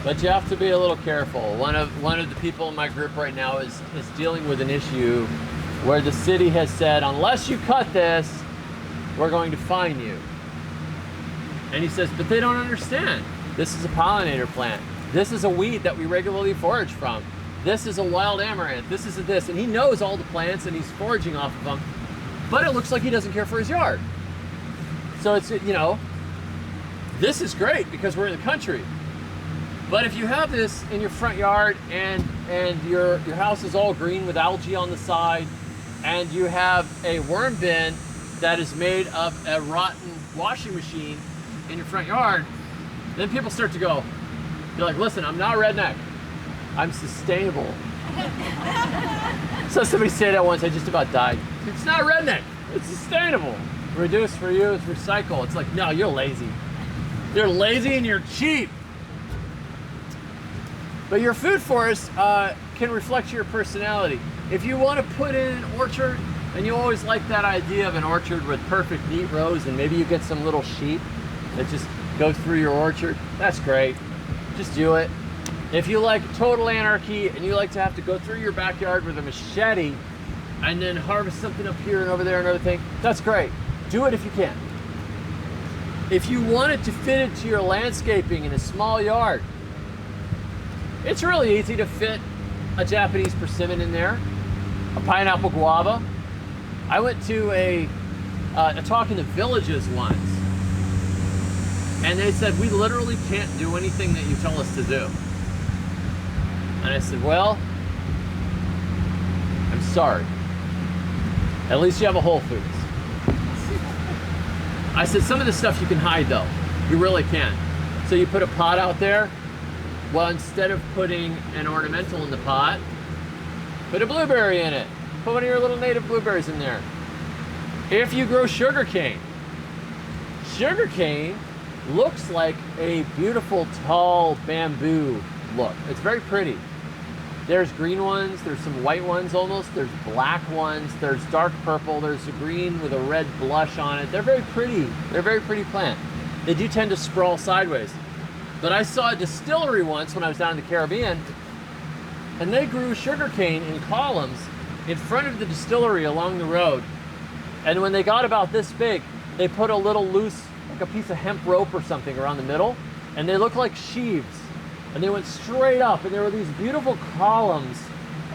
but you have to be a little careful. One of the people in my group right now is dealing with an issue where the city has said, unless you cut this, we're going to fine you. And he says, but they don't understand. This is a pollinator plant. This is a weed that we regularly forage from. This is a wild amaranth. This is a this. And he knows all the plants and he's foraging off of them, but it looks like he doesn't care for his yard. So it's, you know, this is great because we're in the country. But if you have this in your front yard and your house is all green with algae on the side, and you have a worm bin that is made of a rotten washing machine in your front yard, then people start to go, you're like, listen, I'm not redneck, I'm sustainable. So somebody said that once, I just about died. It's not redneck, it's sustainable. Reduce, reuse, recycle. It's like, no, you're lazy. You're lazy and you're cheap. But your food forest can reflect your personality. If you want to put in an orchard, and you always like that idea of an orchard with perfect neat rows, and maybe you get some little sheep that just go through your orchard, that's great. Just do it. If you like total anarchy and you like to have to go through your backyard with a machete and then harvest something up here and over there and everything, that's great. Do it if you can. If you want it to fit into your landscaping in a small yard, it's really easy to fit a Japanese persimmon in there, a pineapple guava. I went to a talk in the Villages once, and they said, we literally can't do anything that you tell us to do. And I said, well, I'm sorry. At least you have a Whole Foods. I said, some of the stuff you can hide though. You really can. So you put a pot out there. Well, instead of putting an ornamental in the pot, put a blueberry in it. Put one of your little native blueberries in there. If you grow sugarcane looks like a beautiful tall bamboo look. It's very pretty. There's green ones, there's some white ones almost, there's black ones, there's dark purple, there's a green with a red blush on it. They're very pretty. They're a very pretty plant. They do tend to sprawl sideways. But I saw a distillery once when I was down in the Caribbean, and they grew sugarcane in columns in front of the distillery along the road. And when they got about this big, they put a little loose, like a piece of hemp rope or something around the middle, and they looked like sheaves. And they went straight up, and there were these beautiful columns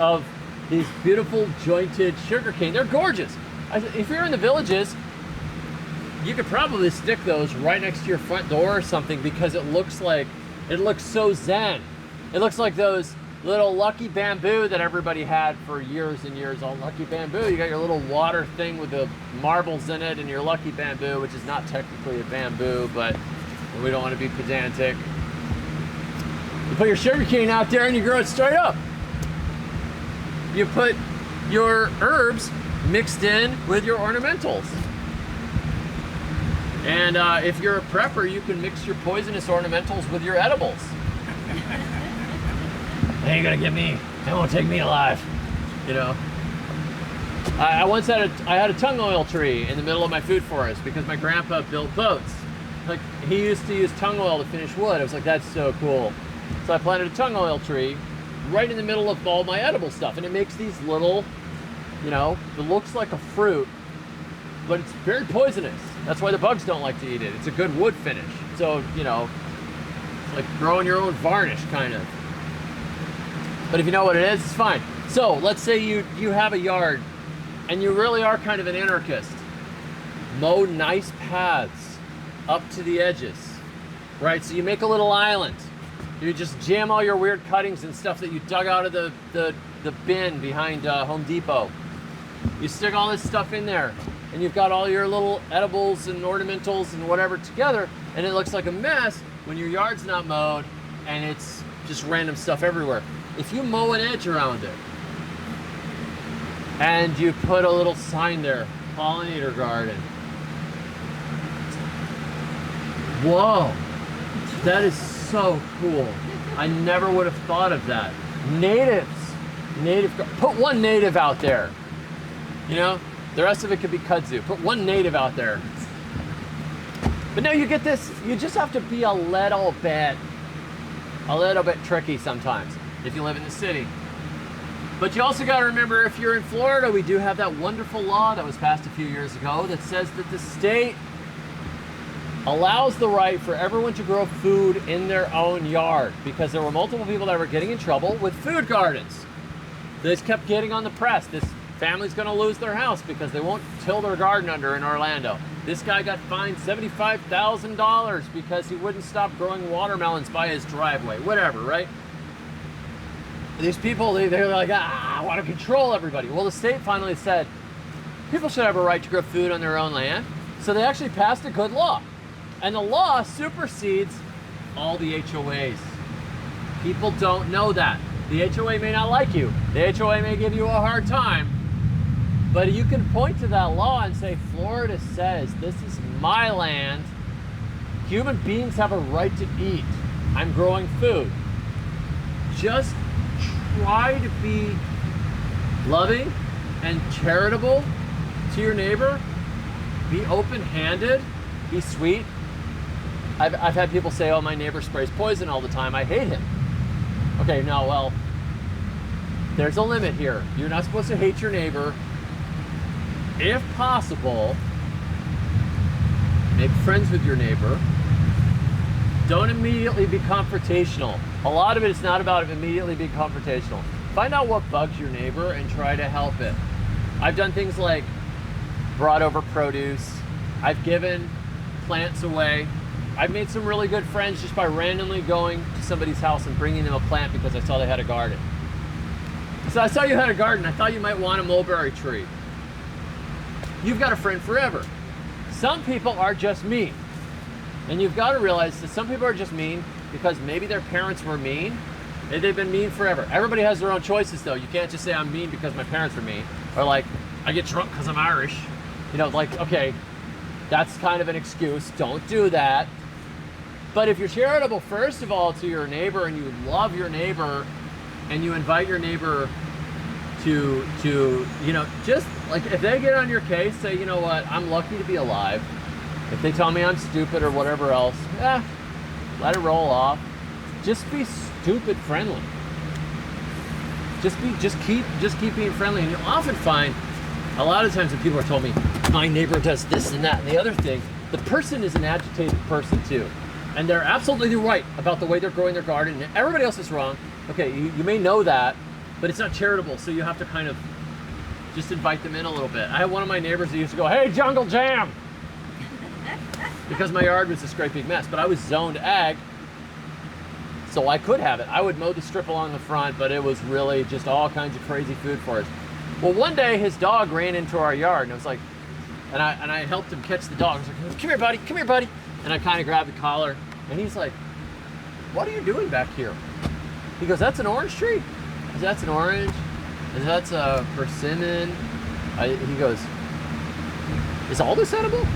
of these beautiful jointed sugarcane. They're gorgeous. If you're in the Villages, you could probably stick those right next to your front door or something because it looks so zen. It looks like those little Lucky Bamboo that everybody had for years and years. All Lucky Bamboo, you got your little water thing with the marbles in it and your Lucky Bamboo, which is not technically a bamboo, but we don't want to be pedantic. You put your sugar cane out there and you grow it straight up. You put your herbs mixed in with your ornamentals. And if you're a prepper, you can mix your poisonous ornamentals with your edibles. They ain't gonna get me. They won't take me alive. You know. I once had a tung oil tree in the middle of my food forest because my grandpa built boats. Like, he used to use tung oil to finish wood. I was like, that's so cool. So I planted a tung oil tree right in the middle of all my edible stuff, and it makes these little, you know, it looks like a fruit, but it's very poisonous. That's why the bugs don't like to eat it. It's a good wood finish. So, you know, it's like growing your own varnish, kind of. But if you know what it is, it's fine. So let's say you have a yard and you really are kind of an anarchist. Mow nice paths up to the edges, right? So you make a little island. You just jam all your weird cuttings and stuff that you dug out of the bin behind Home Depot. You stick all this stuff in there and you've got all your little edibles and ornamentals and whatever together, and it looks like a mess when your yard's not mowed and it's just random stuff everywhere. If you mow an edge around it and you put a little sign there, pollinator garden. Whoa, that is so cool. I never would have thought of that. Put one native out there. You know, the rest of it could be kudzu. Put one native out there. But no, you get this, you just have to be a little bit tricky sometimes if you live in the city. But you also got to remember, if you're in Florida, we do have that wonderful law that was passed a few years ago that says that the state allows the right for everyone to grow food in their own yard, because there were multiple people that were getting in trouble with food gardens. They just kept getting on the press. This family's going to lose their house because they won't till their garden under in Orlando. This guy got fined $75,000 because he wouldn't stop growing watermelons by his driveway, whatever, right? These people, they're like, I want to control everybody. Well, the state finally said people should have a right to grow food on their own land. So they actually passed a good law. And the law supersedes all the HOAs. People don't know that. The HOA may not like you. The HOA may give you a hard time. But you can point to that law and say, Florida says this is my land. Human beings have a right to eat. I'm growing food. Just try to be loving and charitable to your neighbor. Be open-handed. Be sweet. I've had people say, oh, my neighbor sprays poison all the time. I hate him. Okay, no, well, there's a limit here. You're not supposed to hate your neighbor. If possible, make friends with your neighbor. Don't immediately be confrontational. A lot of it is not about immediately being confrontational. Find out what bugs your neighbor and try to help it. I've done things like brought over produce. I've given plants away. I've made some really good friends just by randomly going to somebody's house and bringing them a plant because I saw they had a garden. So I saw you had a garden. I thought you might want a mulberry tree. You've got a friend forever. Some people are just mean. And you've got to realize that some people are just mean because maybe their parents were mean and they've been mean forever. Everybody has their own choices though. You can't just say I'm mean because my parents were mean, or like I get drunk because I'm Irish. You know, like, okay, that's kind of an excuse. Don't do that. But if you're charitable, first of all, to your neighbor, and you love your neighbor, and you invite your neighbor to you know, just like if they get on your case, say, you know what, I'm lucky to be alive. If they tell me I'm stupid or whatever else, let it roll off. Just be stupid friendly. Just keep being friendly, and you'll often find a lot of times when people are told me my neighbor does this and that and the other thing, the person is an agitated person too. And they're absolutely right about the way they're growing their garden. And everybody else is wrong. Okay, you may know that, but it's not charitable, so you have to kind of just invite them in a little bit. I had one of my neighbors that used to go, hey, Jungle Jam! because my yard was this great big mess. But I was zoned ag, so I could have it. I would mow the strip along the front, but it was really just all kinds of crazy food for us. Well, one day his dog ran into our yard, and I was like, and I helped him catch the dog. I was like, come here, buddy, come here, buddy. And I kind of grabbed the collar, and he's like, what are you doing back here? He goes, that's an orange tree. I said, that's an orange. I said, that's a persimmon. He goes, is all this edible?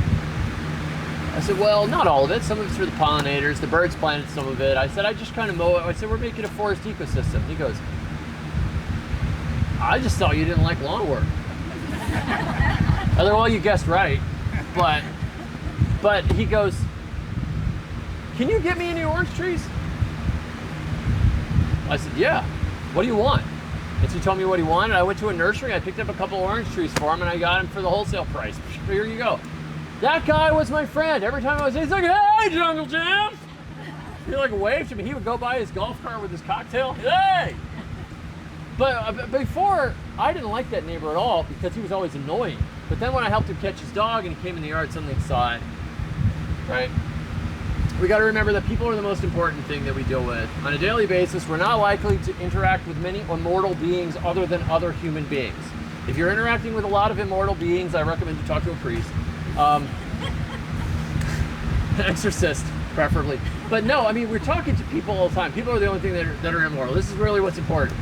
I said, well, not all of it. Some of it's for the pollinators. The birds planted some of it. I said, I just kind of mow it. I said, we're making a forest ecosystem. He goes, I just thought you didn't like lawn work. I said, well, you guessed right. But he goes, can you get me any orange trees? I said, yeah. What do you want? And so he told me what he wanted. I went to a nursery. I picked up a couple orange trees for him, and I got him for the wholesale price. Here you go. That guy was my friend. Every time I was there, he's like, hey, Jungle Jim. He like waved to me. He would go by his golf cart with his cocktail. Hey. But before, I didn't like that neighbor at all because he was always annoying. But then when I helped him catch his dog and he came in the yard, suddenly saw it, right? We got to remember that people are the most important thing that we deal with. On a daily basis, we're not likely to interact with many immortal beings other than other human beings. If you're interacting with a lot of immortal beings, I recommend you talk to a priest. Exorcist, preferably. But no, I mean, we're talking to people all the time. People are the only thing that are immortal. This is really what's important.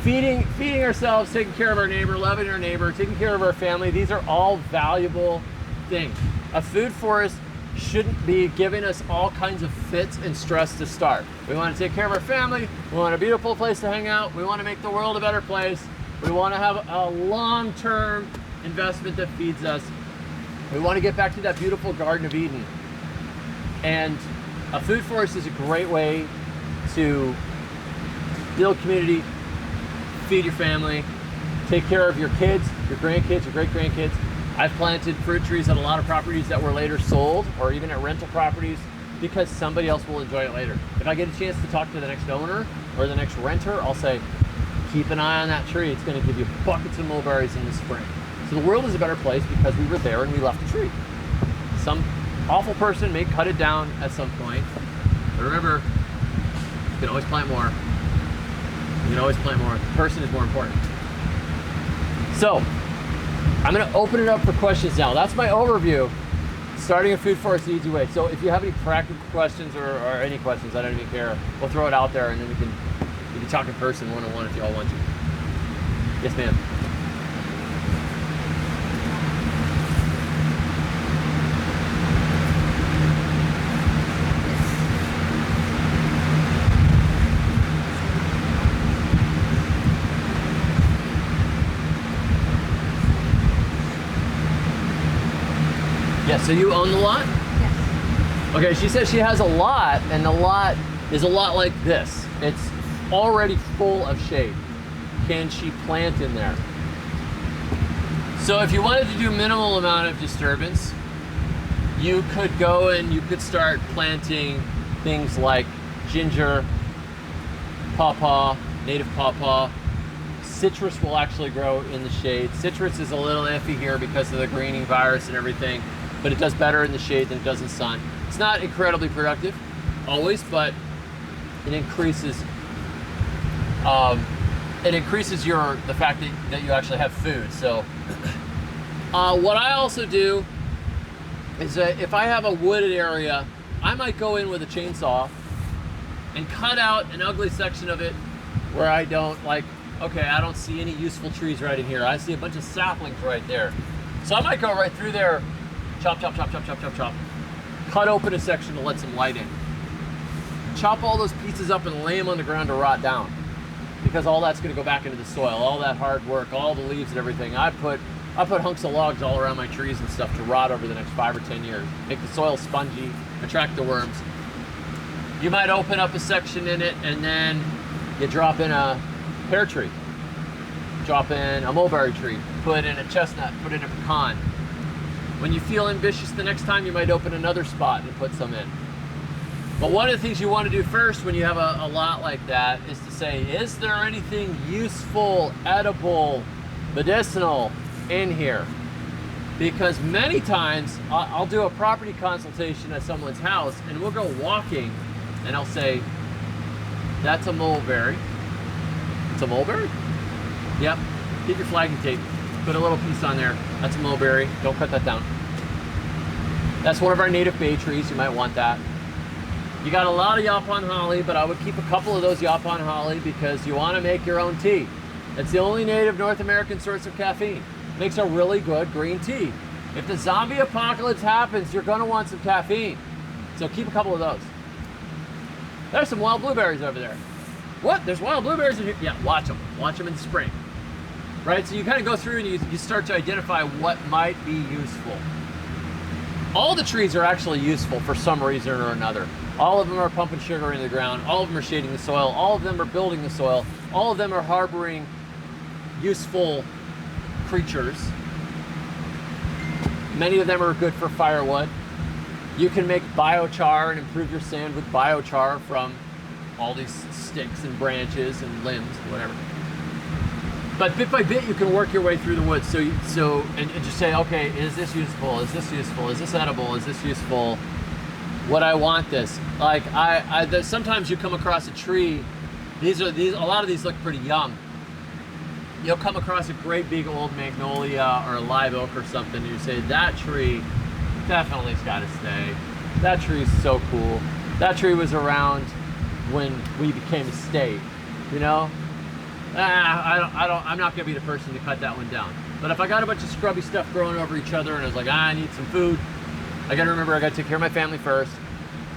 Feeding ourselves, taking care of our neighbor, loving our neighbor, taking care of our family. These are all valuable things. A food forest shouldn't be giving us all kinds of fits and stress to start. We want to take care of our family. We want a beautiful place to hang out. We want to make the world a better place. We want to have a long-term investment that feeds us. We want to get back to that beautiful Garden of Eden. And a food forest is a great way to build community, feed your family, take care of your kids, your grandkids, your great-grandkids. I've planted fruit trees on a lot of properties that were later sold or even at rental properties because somebody else will enjoy it later. If I get a chance to talk to the next owner or the next renter, I'll say, keep an eye on that tree. It's going to give you buckets of mulberries in the spring. So the world is a better place because we were there and we left a tree. Some awful person may cut it down at some point, but remember, you can always plant more. You can always plant more. The person is more important. So, I'm going to open it up for questions now. That's my overview. Starting a food forest the easy way. So if you have any practical questions or any questions, I don't even care. We'll throw it out there and then we can talk in person one-on-one if you all want to. Yes, ma'am. Yeah, so you own the lot? Yes. Okay, she says she has a lot, and the lot is a lot like this. It's already full of shade. Can she plant in there? So if you wanted to do minimal amount of disturbance, you could go and you could start planting things like ginger, pawpaw, native pawpaw. Citrus will actually grow in the shade. Citrus is a little iffy here because of the greening virus and everything, but it does better in the shade than it does in the sun. It's not incredibly productive, always, but it increases the fact that you actually have food. So what I also do is that if I have a wooded area, I might go in with a chainsaw and cut out an ugly section of it where I don't okay, I don't see any useful trees right in here. I see a bunch of saplings right there. So I might go right through there, chop, chop, chop, chop, chop, chop, chop, cut open a section to let some light in. Chop all those pieces up and lay them on the ground to rot down, because all that's gonna go back into the soil, all that hard work, all the leaves and everything. I put hunks of logs all around my trees and stuff to rot over the next 5 or 10 years. Make the soil spongy, attract the worms. You might open up a section in it and then you drop in a pear tree, drop in a mulberry tree, put in a chestnut, put in a pecan. When you feel ambitious the next time, you might open another spot and put some in. But one of the things you want to do first when you have a lot like that is to say, is there anything useful, edible, medicinal in here? because many times I'll do a property consultation at someone's house and we'll go walking and I'll say, that's a mulberry. It's a mulberry? Yep. Get your flagging tape. Put a little piece on there. That's a mulberry. Don't cut that down. That's one of our native bay trees. You might want that. You got a lot of Yaupon holly, but I would keep a couple of those Yaupon holly because you want to make your own tea. It's the only native North American source of caffeine. Makes a really good green tea. If the zombie apocalypse happens, you're going to want some caffeine. So keep a couple of those. There's some wild blueberries over there. What? There's wild blueberries in here? Yeah, watch them. Watch them in spring. Right? So you kind of go through and you start to identify what might be useful. All the trees are actually useful for some reason or another. All of them are pumping sugar into the ground. All of them are shading the soil. All of them are building the soil. All of them are harboring useful creatures. Many of them are good for firewood. You can make biochar and improve your sand with biochar from all these sticks and branches and limbs and whatever. But bit by bit, you can work your way through the woods. And just say, okay, is this useful? Is this useful? Is this edible? Is this useful? Would I want this? Like sometimes you come across a tree. A lot of these look pretty young. You'll come across a great big old magnolia or a live oak or something, and you say, that tree definitely's got to stay. That tree's so cool. That tree was around when we became a state, you know? I'm not gonna be the person to cut that one down. But if I got a bunch of scrubby stuff growing over each other and I was like, I need some food, I gotta remember I gotta take care of my family first.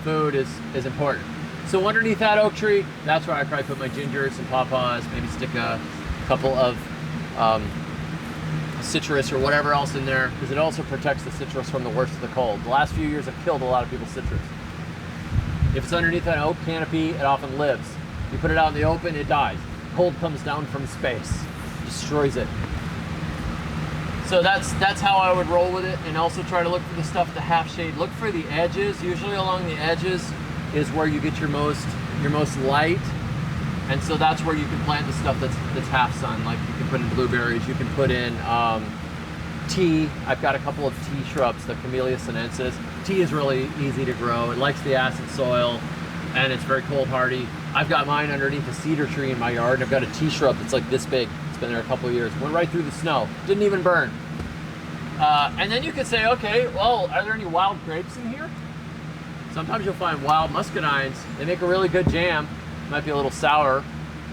Food is important. So underneath that oak tree, that's where I probably put my gingers and pawpaws, maybe stick a couple of citrus or whatever else in there, because it also protects the citrus from the worst of the cold. The last few years have killed a lot of people's citrus. If it's underneath an oak canopy, it often lives. You put it out in the open, it dies. Cold comes down from space, destroys it. So that's how I would roll with it, and also try to look for the stuff the half shade. Look for the edges. Usually along the edges is where you get your most light, and so that's where you can plant the stuff that's half sun. Like you can put in blueberries, you can put in tea. I've got a couple of tea shrubs, the Camellia sinensis. Tea is really easy to grow. It likes the acid soil, and it's very cold hardy. I've got mine underneath a cedar tree in my yard, and I've got a tea shrub that's like this big. It's been there a couple of years. Went right through the snow. Didn't even burn. And then you could say, okay, well, are there any wild grapes in here? Sometimes you'll find wild muscadines. They make a really good jam. Might be a little sour,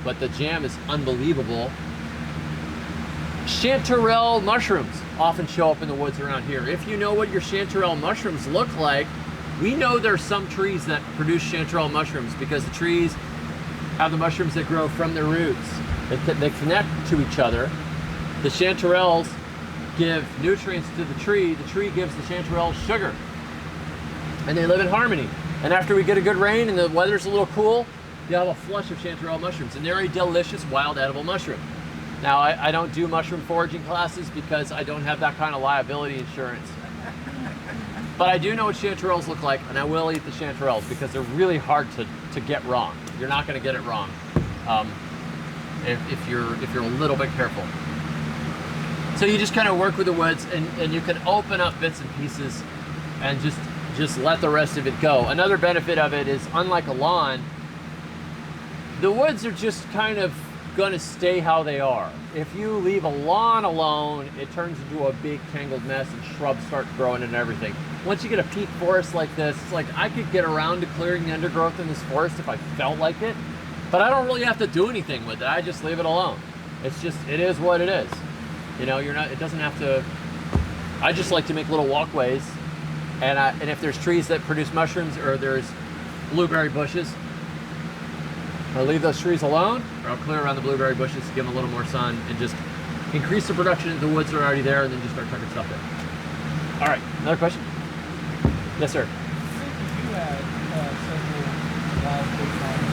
but the jam is unbelievable. Chanterelle mushrooms often show up in the woods around here. If you know what your chanterelle mushrooms look like, we know there's some trees that produce chanterelle mushrooms because the trees have the mushrooms that grow from their roots. They connect to each other. The chanterelles give nutrients to the tree gives the chanterelles sugar. And they live in harmony. And after we get a good rain and the weather's a little cool, you have a flush of chanterelle mushrooms, and they're a delicious wild edible mushroom. Now, I don't do mushroom foraging classes because I don't have that kind of liability insurance. But I do know what chanterelles look like, and I will eat the chanterelles because they're really hard to get wrong. You're not going to get it wrong if you're a little bit careful. So you just kind of work with the woods, and you can open up bits and pieces and just let the rest of it go. Another benefit of it is, unlike a lawn, the woods are just kind of going to stay how they are. If you leave a lawn alone, it turns into a big tangled mess and shrubs start growing and everything. Once you get a peat forest like this, it's like I could get around to clearing the undergrowth in this forest if I felt like it, but I don't really have to do anything with it. I just leave it alone. It is what it is. You know, it doesn't have to, I just like to make little walkways, and if there's trees that produce mushrooms or there's blueberry bushes, I'll leave those trees alone, or I'll clear around the blueberry bushes to give them a little more sun and just increase the production in the woods that are already there, and then just start tucking stuff in. All right, another question? Yes, sir. You had several wild grapevines.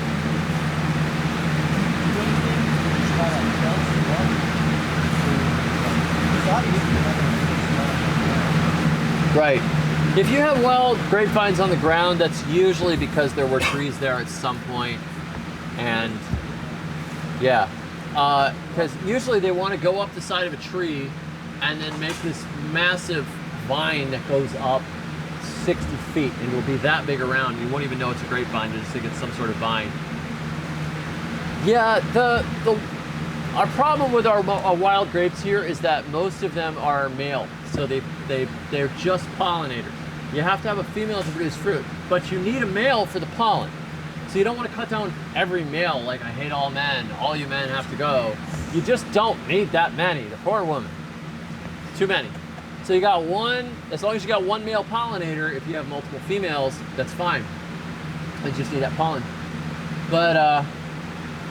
Do anything to try to balance the water? Because obviously you're not going to Right. If you have wild grapevines on the ground, that's usually because there were trees there at some point. And yeah, because usually they want to go up the side of a tree and then make this massive vine that goes up 60 feet, and it'll be that big around. You won't even know it's a grapevine. You just think it's some sort of vine. Yeah, our problem with our wild grapes here is that most of them are male, so they're just pollinators. You have to have a female to produce fruit, but you need a male for the pollen. So you don't want to cut down every male, like I hate all men, all you men have to go. You just don't need that many. The poor woman. Too many. So you got one, as long as you got one male pollinator, if you have multiple females, that's fine. You just need that pollen. But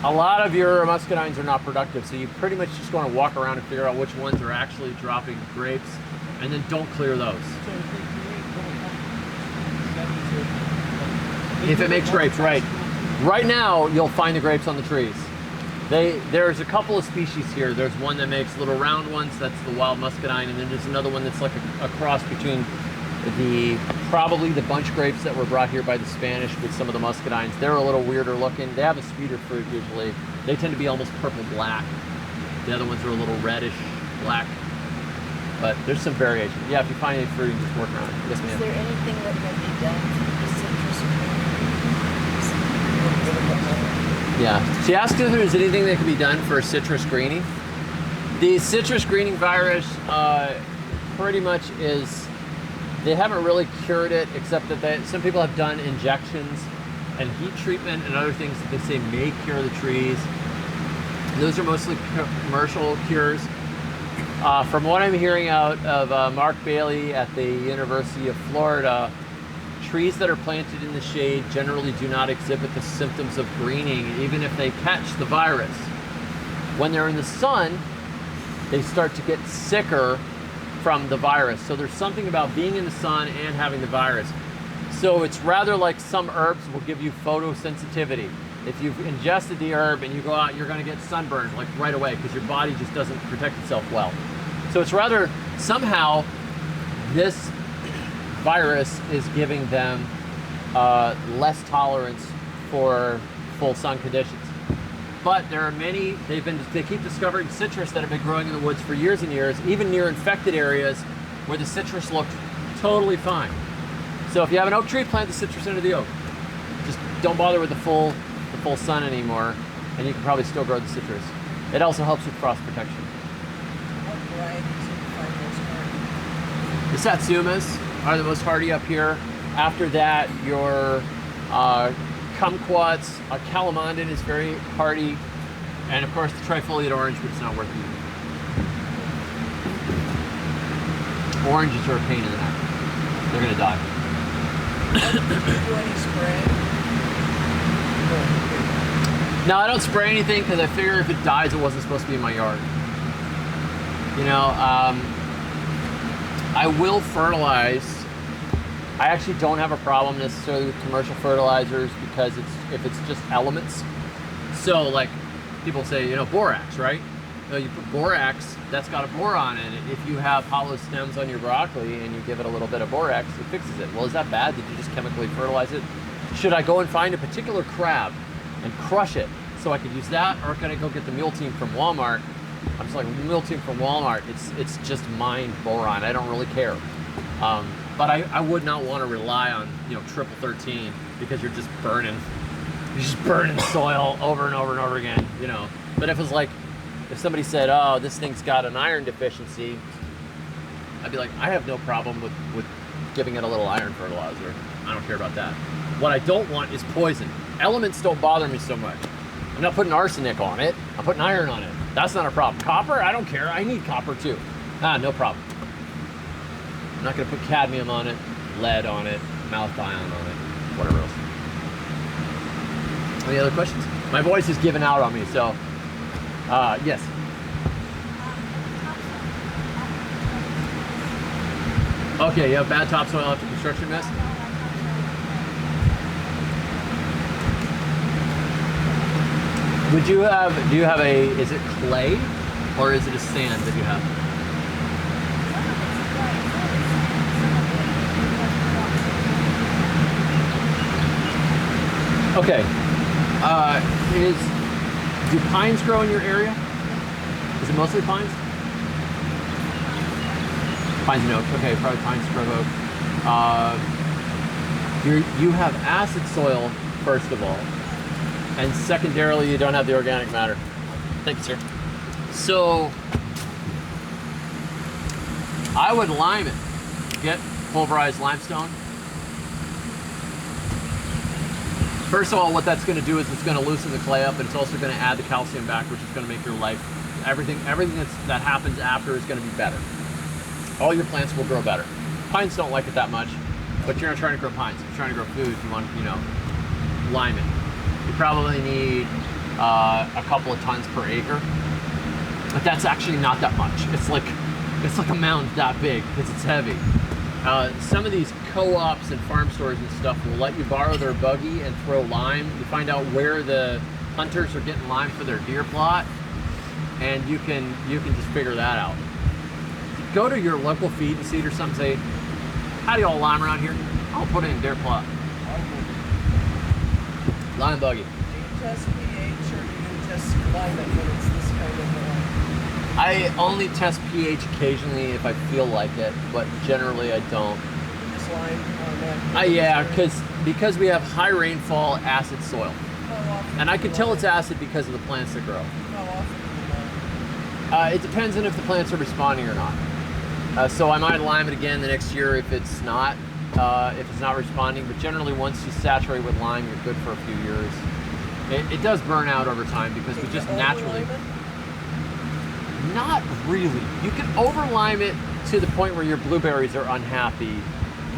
a lot of your muscadines are not productive, so you pretty much just want to walk around and figure out which ones are actually dropping grapes, and then don't clear those. So if they create little companies, that means If it makes grapes, right. Right now, you'll find the grapes on the trees. There's a couple of species here. There's one that makes little round ones, that's the wild muscadine, and then there's another one that's like a cross between probably the bunch grapes that were brought here by the Spanish with some of the muscadines. They're a little weirder looking. They have a sweeter fruit usually. They tend to be almost purple-black. The other ones are a little reddish-black. But there's some variation. Yeah, if you find any fruit, you just work around it. Yes, Is ma'am. there anything that can be done to the citrus greening? Yeah. She asked if there's anything that can be done for citrus greening. The citrus greening virus pretty much is, they haven't really cured it, except that some people have done injections and heat treatment and other things that they say may cure the trees. Those are mostly commercial cures. From what I'm hearing out of Mark Bailey at the University of Florida, trees that are planted in the shade generally do not exhibit the symptoms of greening, even if they catch the virus. When they're in the sun, they start to get sicker from the virus. So there's something about being in the sun and having the virus. So it's rather like some herbs will give you photosensitivity. If you've ingested the herb and you go out, you're going to get sunburned like right away because your body just doesn't protect itself well. So it's rather somehow this virus is giving them less tolerance for full sun conditions. But there are many, they keep discovering citrus that have been growing in the woods for years and years, even near infected areas where the citrus looked totally fine. So if you have an oak tree, plant the citrus under the oak. Just don't bother with the full sun anymore, and you can probably still grow the citrus. It also helps with frost protection. What varieties do you find most hardy? The Satsumas are the most hardy up here. After that, your kumquats, calamondin is very hardy, and of course the trifoliate orange, which is not worth eating. Oranges are a pain in the neck. They're gonna die. Do you do any spraying? No, I don't spray anything because I figure if it dies, it wasn't supposed to be in my yard. You know, I will fertilize. I actually don't have a problem necessarily with commercial fertilizers because if it's just elements. So like people say, you know, borax, right? You put borax, that's got a boron in it. If you have hollow stems on your broccoli and you give it a little bit of borax, it fixes it. Well, is that bad? Did you just chemically fertilize it? Should I go and find a particular crab and crush it so I could use that, or can I go get the mule team from Walmart? I'm just like, mule team from Walmart, it's just mined boron. I don't really care. But I would not want to rely on, you know, triple 13 because you're just burning soil over and over and over again, you know. But if it's like, if somebody said, oh, this thing's got an iron deficiency, I'd be like, I have no problem with giving it a little iron fertilizer. I don't care about that. What I don't want is poison. Elements don't bother me so much. I'm not putting arsenic on it. I'm putting iron on it. That's not a problem. Copper, I don't care. I need copper too. No problem. I'm not going to put cadmium on it, lead on it, malathion on it, whatever else. Any other questions? My voice is giving out on me, so yes. Okay, you have bad topsoil after construction mess? Do you have is it clay or is it a sand that you have? Okay. Do pines grow in your area? Is it mostly pines? Pines and oak. Okay, probably pine, scrub oak. You have acid soil, first of all, and secondarily, you don't have the organic matter. Thank you, sir. So, I would lime it. Get pulverized limestone. First of all, what that's going to do is it's going to loosen the clay up, and it's also going to add the calcium back, which is going to make your life, everything that happens after is going to be better. All your plants will grow better. Pines don't like it that much, but you're not trying to grow pines. If you're trying to grow food, you want, lime it. You probably need a couple of tons per acre, but that's actually not that much. It's like a mound that big because it's heavy. Some of these co-ops and farm stores and stuff will let you borrow their buggy and throw lime. You find out where the hunters are getting lime for their deer plot, and you can just figure that out. Go to your local feed and seed or something, say, how do y'all lime around here? I'll put it in deer plot. Lime buggy. Do you test pH or do you test climate when it's this kind of I only test pH occasionally if I feel like it, but generally I don't. just lime on that? Yeah, because we have high rainfall, acid soil. How often And I do can you tell lime? it's acid because of the plants that grow. How often do you lime? It depends on if the plants are responding or not. So I might lime it again the next year if it's not responding. But generally, once you saturate with lime, you're good for a few years. It does burn out over time because we Can just you naturally. over-lime it? Not really. You can over lime it to the point where your blueberries are unhappy,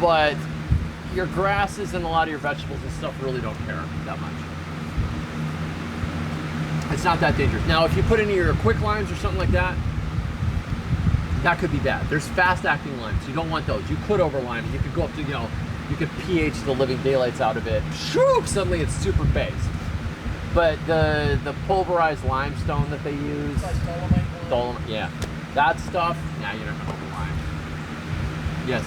but your grasses and a lot of your vegetables and stuff really don't care that much. It's not that dangerous. Now, if you put any of your quick limes or something like that, that could be bad. There's fast-acting limes. You don't want those. You could over lime. You could go up to, you could pH the living daylights out of it. Shoo! Suddenly it's super base. But the pulverized limestone that they use, It's like dolomite lime? yeah, that stuff. Nah, you're not gonna over lime. Yes.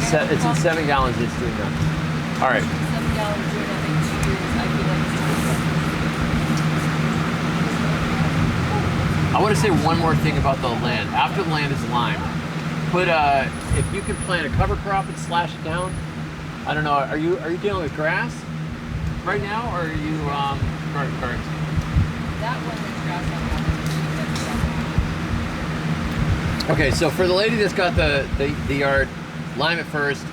It's in 7 gallons. It's doing that. All right. I want to say one more thing about the land. After the land is limed, if you can plant a cover crop and slash it down. I don't know. Are you dealing with grass right now, or are you birds? That one is grass on top. Okay, so for the lady that's got the yard, lime it first.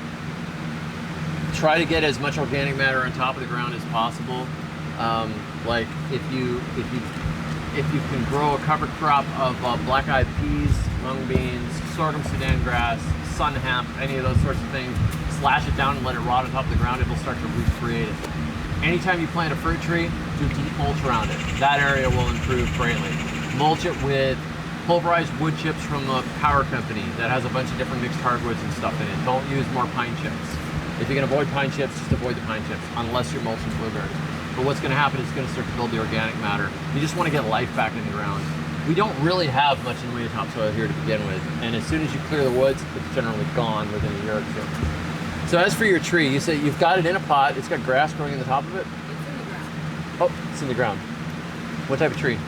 Try to get as much organic matter on top of the ground as possible. Like if you can grow a cover crop of black-eyed peas, mung beans, sorghum, Sudan grass, sun hemp, any of those sorts of things, slash it down and let it rot on top of the ground, it will start to recreate it. Anytime you plant a fruit tree, do deep mulch around it. That area will improve greatly. Mulch it with pulverized wood chips from a power company that has a bunch of different mixed hardwoods and stuff in it. Don't use more pine chips. If you can avoid pine chips, just avoid the pine chips, unless you're mulching blueberries. But what's going to happen is it's going to start to build the organic matter. You just want to get life back in the ground. We don't really have much in the way of topsoil here to begin with, and as soon as you clear the woods, it's generally gone within a year or two. So as for your tree, you say you've got it in a pot. It's got grass growing in the top of it. It's in the ground. Oh, it's in the ground. What type of tree?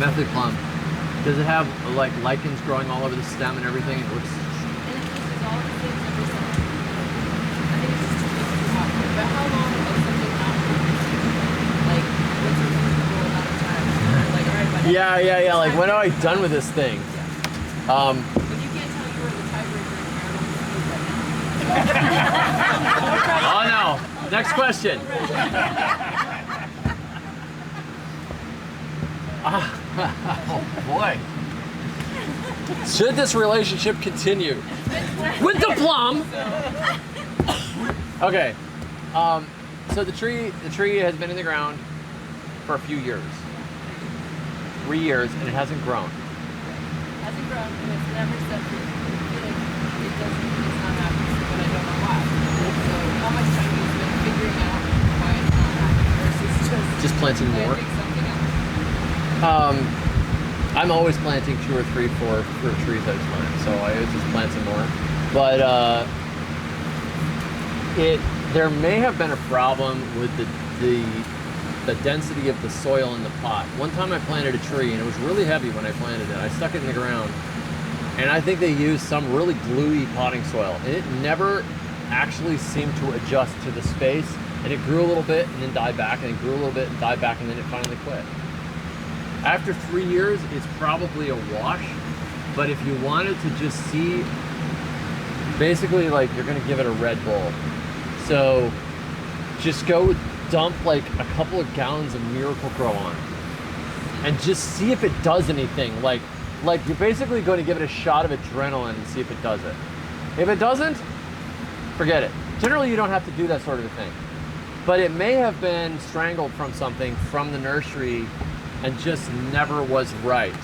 Method plum. Does it have like lichens growing all over the stem and everything? It looks. And it uses all the things every summer. I think it's just too big to talk about. But how long is something out? Like, what's a reasonable amount of time? Like, all right, but Yeah. Like, when am I done with this thing? But you can't tell you were the tiebreaker in marital Oh no. Next question. Oh boy. Should this relationship continue? With the plum. Okay. So the tree has been in the ground for a few years. 3 years, and it hasn't grown. hasn't grown and it's never said that it's not happening, but I don't know why. So how much time have you spent figuring out why it's not happening versus just Just planting more. planting something else? I'm always planting 2 or 3, 4 fruit trees at a time, so I always just plant some more. But there may have been a problem with the density of the soil in the pot. One time I planted a tree and it was really heavy when I planted it. I stuck it in the ground, and I think they used some really gluey potting soil, and it never actually seemed to adjust to the space, and it grew a little bit and then died back, and it grew a little bit and died back, and then it finally quit. After 3 years, it's probably a wash, but if you wanted to just see, basically like you're gonna give it a Red Bull. So just go dump like a couple of gallons of Miracle-Gro on it and just see if it does anything. Like you're basically going to give it a shot of adrenaline and see if it does it. If it doesn't, forget it. Generally, you don't have to do that sort of a thing. But it may have been strangled from something from the nursery and just never was right.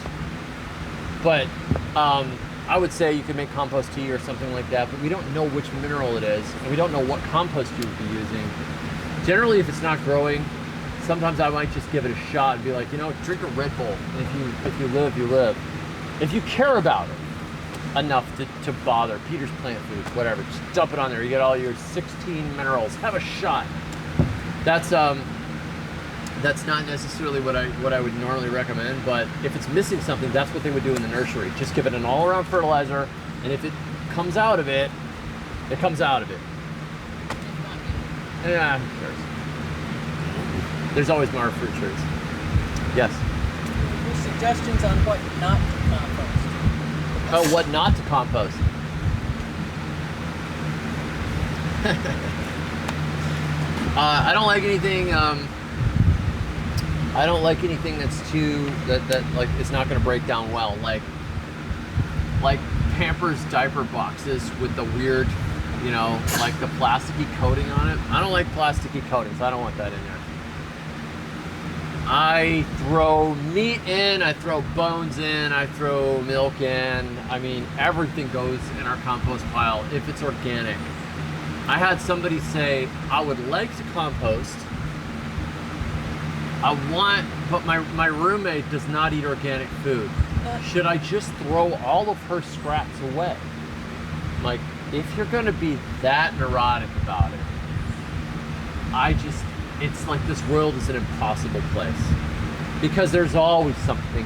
But I would say you could make compost tea or something like that, but we don't know which mineral it is, and we don't know what compost you would be using. Generally, if it's not growing, sometimes I might just give it a shot and be like, you know, drink a Red Bull. And if you live, you live. If you care about it enough to bother, Peter's Plant Foods, whatever, just dump it on there. You get all your 16 minerals. Have a shot. That's not necessarily what I would normally recommend, but if it's missing something, that's what they would do in the nursery. Just give it an all-around fertilizer, and if it comes out of it, it comes out of it. Yeah, who cares? There's always more fruit trees. Yes? Your suggestions on what not to compost. Oh, what not to compost? I don't like anything. I don't like anything that's too that like it's not going to break down well. Like Pampers diaper boxes with the weird, you know, like the plasticky coating on it. I don't like plasticky coatings. I don't want that in there. I throw meat in, I throw bones in, I throw milk in. I mean, everything goes in our compost pile if it's organic. I had somebody say, I would like to compost. But my roommate does not eat organic food. Should I just throw all of her scraps away? Like, if you're gonna be that neurotic about it, it's like this world is an impossible place. Because there's always something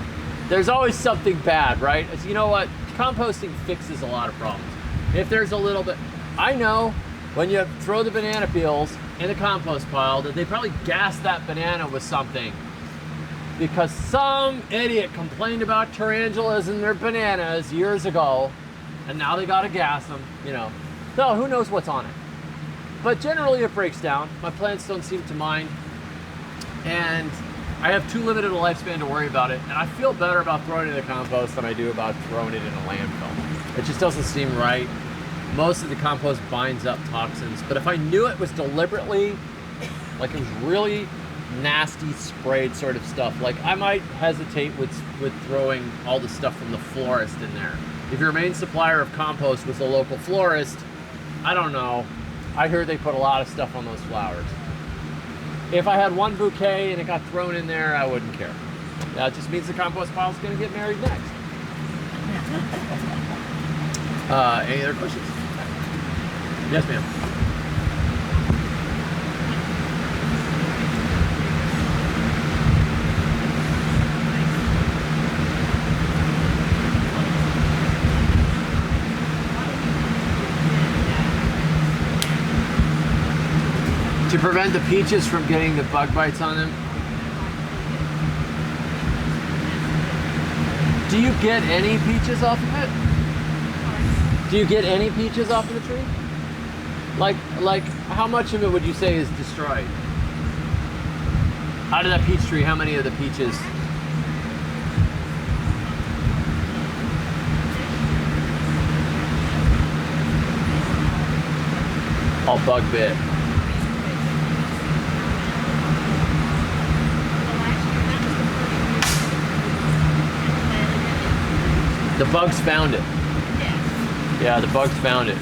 bad, right? You know what? Composting fixes a lot of problems. If there's a little bit, I know when you throw the banana peels in the compost pile that they probably gassed that banana with something because some idiot complained about tarantulas in their bananas years ago, and now they gotta gas them, you know. So who knows what's on it. But generally it breaks down. My plants don't seem to mind, and I have too limited a lifespan to worry about it, and I feel better about throwing it in the compost than I do about throwing it in a landfill. It just doesn't seem right. Most of the compost binds up toxins, but if I knew it was deliberately, like it was really nasty sprayed sort of stuff, like I might hesitate with throwing all the stuff from the florist in there. If your main supplier of compost was a local florist, I don't know. I heard they put a lot of stuff on those flowers. If I had one bouquet and it got thrown in there, I wouldn't care. That just means the compost pile's gonna get married next. Any other questions? Yes, ma'am. To prevent the peaches from getting the bug bites on them. Do you get any peaches off of it? Do you get any peaches off of the tree? Like how much of it would you say is destroyed? Out of that peach tree, how many of the peaches? All bug bit. The bugs found it. Yeah, the bugs found it.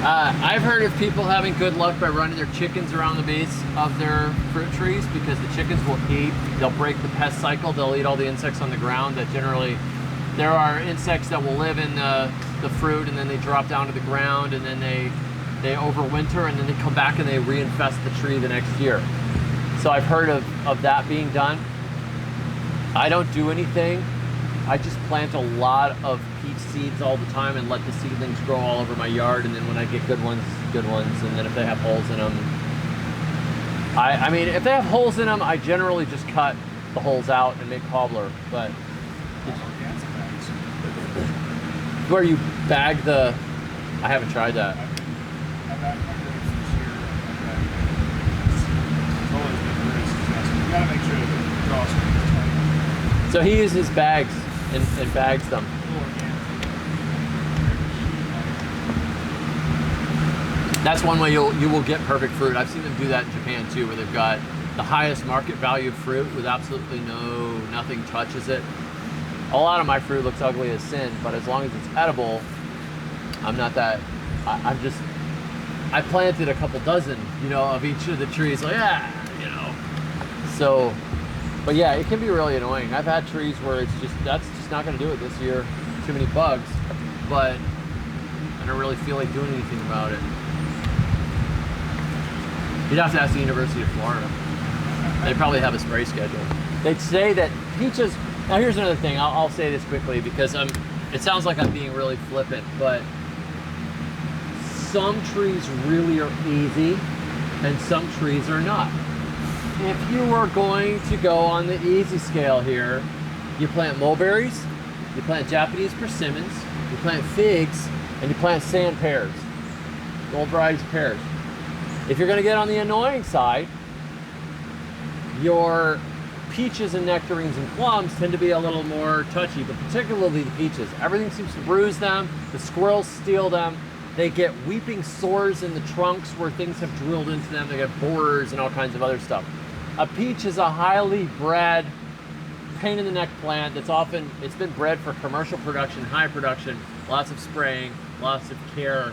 I've heard of people having good luck by running their chickens around the base of their fruit trees because the chickens will eat, they'll break the pest cycle, they'll eat all the insects on the ground that generally, there are insects that will live in the fruit and then they drop down to the ground and then they overwinter and then they come back and they reinfest the tree the next year. So I've heard of that being done. I don't do anything. I just plant a lot of peach seeds all the time and let the seedlings grow all over my yard, and then when I get good ones, and then if they have holes in them, I mean, if they have holes in them, I generally just cut the holes out and make cobbler, but Organza bags. where you bag the, I haven't tried that. I bagged my grapes this year. It's always been very successful. You gotta make sure that the drawstring is tight. So he uses bags and bags them. Little organza. That's one way you will get perfect fruit. I've seen them do that in Japan too, where they've got the highest market value fruit with absolutely nothing touches it. A lot of my fruit looks ugly as sin, but as long as it's edible, I'm not that. I planted a couple dozen, of each of the trees. Like, So, but yeah, it can be really annoying. I've had trees where that's just not going to do it this year. Too many bugs, but I don't really feel like doing anything about it. You'd have to ask the University of Florida. They probably have a spray schedule. They'd say that peaches. Now here's another thing. I'll say this quickly because it sounds like I'm being really flippant, but some trees really are easy and some trees are not. If you are going to go on the easy scale here, you plant mulberries, you plant Japanese persimmons, you plant figs, and you plant sand pears, gold varieties of pears. If you're going to get on the annoying side, your peaches and nectarines and plums tend to be a little more touchy, but particularly the peaches. Everything seems to bruise them, the squirrels steal them, they get weeping sores in the trunks where things have drilled into them, they get borers and all kinds of other stuff. A peach is a highly bred, pain in the neck plant it's been bred for commercial production, high production, lots of spraying, lots of care,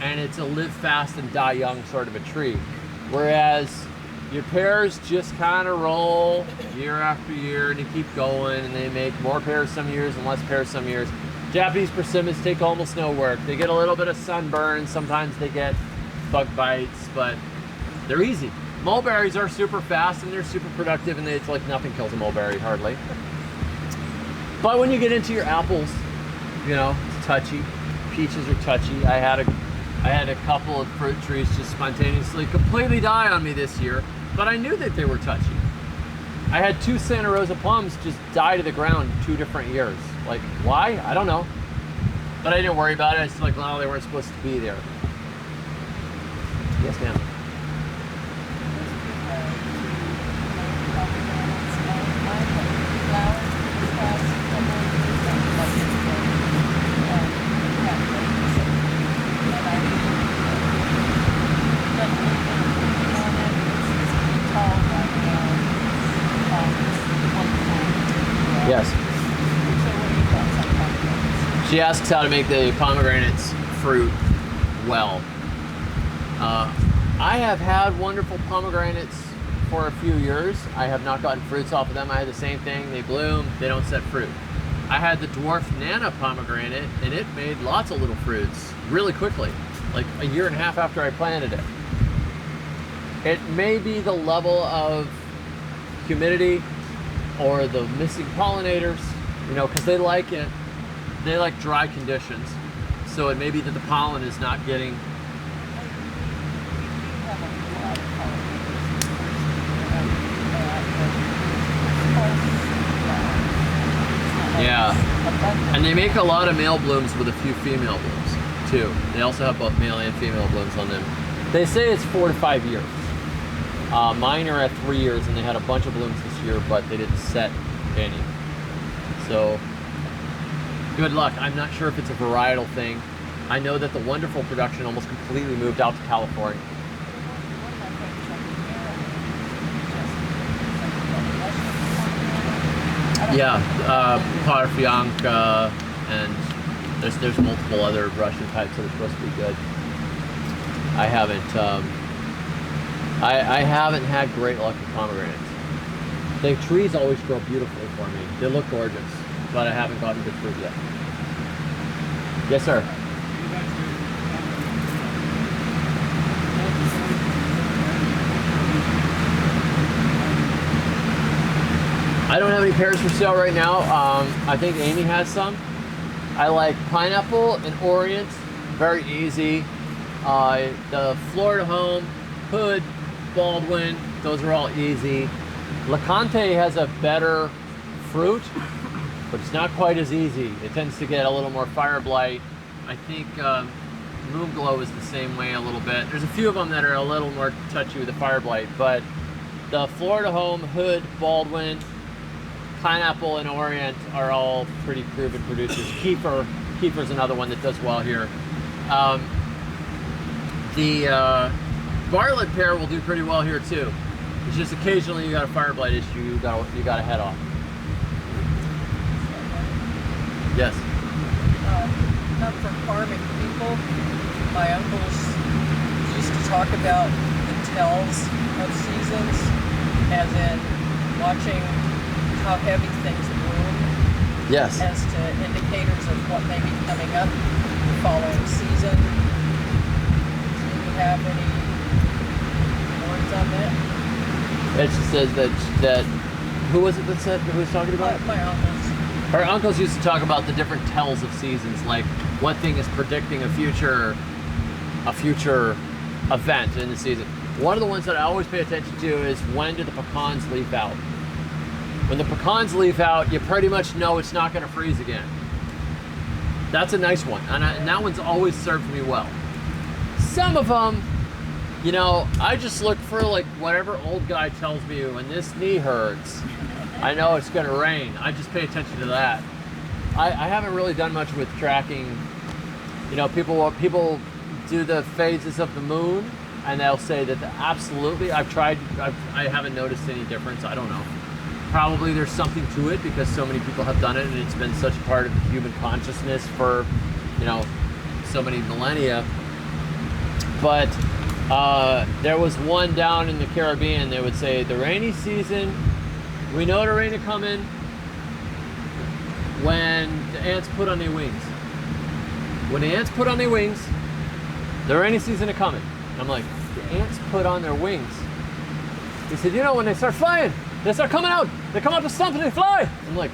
and it's a live fast and die young sort of a tree. Whereas your pears just kind of roll year after year and they keep going and they make more pears some years and less pears some years. Japanese persimmons take almost no work. They get a little bit of sunburn, sometimes they get bug bites, but they're easy. Mulberries are super fast and they're super productive and it's like nothing kills a mulberry, hardly. But when you get into your apples, it's touchy. Peaches are touchy. I had a couple of fruit trees just spontaneously completely die on me this year, but I knew that they were touchy. I had 2 Santa Rosa plums just die to the ground 2 different years. Like, why? I don't know. But I didn't worry about it. I was like, well, they weren't supposed to be there. Yes, ma'am. Yes. She asks how to make the pomegranates fruit well. I have had wonderful pomegranates for a few years. I have not gotten fruits off of them. I had the same thing. They bloom, they don't set fruit. I had the dwarf Nana pomegranate and it made lots of little fruits really quickly, like a year and a half after I planted it. It may be the level of humidity or the missing pollinators, because they like it. They like dry conditions. So it may be that the pollen is not getting. Yeah. And they make a lot of male blooms with a few female blooms too. They also have both male and female blooms on them. They say it's 4 to 5 years. Mine are at 3 years and they had a bunch of blooms this year, but they didn't set any. So good luck. I'm not sure if it's a varietal thing. I know that the wonderful production almost completely moved out to California. Yeah, Parfyanka, and there's multiple other Russian types that are supposed to be good. I haven't. I haven't had great luck with pomegranates. The trees always grow beautifully for me. They look gorgeous, but I haven't gotten good fruit yet. Yes, sir. I don't have any pears for sale right now. I think Amy has some. I like pineapple and Orient, very easy. The Florida Home, Hood, Baldwin, those are all easy. LeConte has a better fruit, but it's not quite as easy. It tends to get a little more fire blight. I think Moonglow is the same way a little bit. There's a few of them that are a little more touchy with the fire blight, but the Florida Home, Hood, Baldwin, Pineapple, and Orient are all pretty proven producers. Kiefer's another one that does well here. The Bartlett pear will do pretty well here too. It's just occasionally you got a fire blight issue you got to head off. Yes. Not for farming people. My uncles used to talk about the tells of seasons, as in watching how heavy things bloom, Yes. as to indicators of what may be coming up the following season. Do you have any words on that? It just says that who was it that said who was talking about it? My uncles. Our uncles used to talk about the different tells of seasons, like what thing is predicting a future event in the season. One of the ones that I always pay attention to is when do the pecans leaf out. When the pecans leaf out, you pretty much know it's not going to freeze again. That's a nice one, and that one's always served me well. Some of them, you know, I just look for like whatever old guy tells me when this knee hurts, I know it's going to rain. I just pay attention to that. I haven't really done much with tracking. You know, people do the phases of the moon, and they'll say that absolutely. I haven't noticed any difference. I don't know. Probably there's something to it because so many people have done it, and it's been such a part of the human consciousness for, you know, so many millennia. But there was one down in the Caribbean. They would say the rainy season. We know the rain is coming when the ants put on their wings. When the ants put on their wings, the rainy season is coming. I'm like, the ants put on their wings. He said, you know, when they start flying, they start coming out. They come out the stump and they fly. I'm like,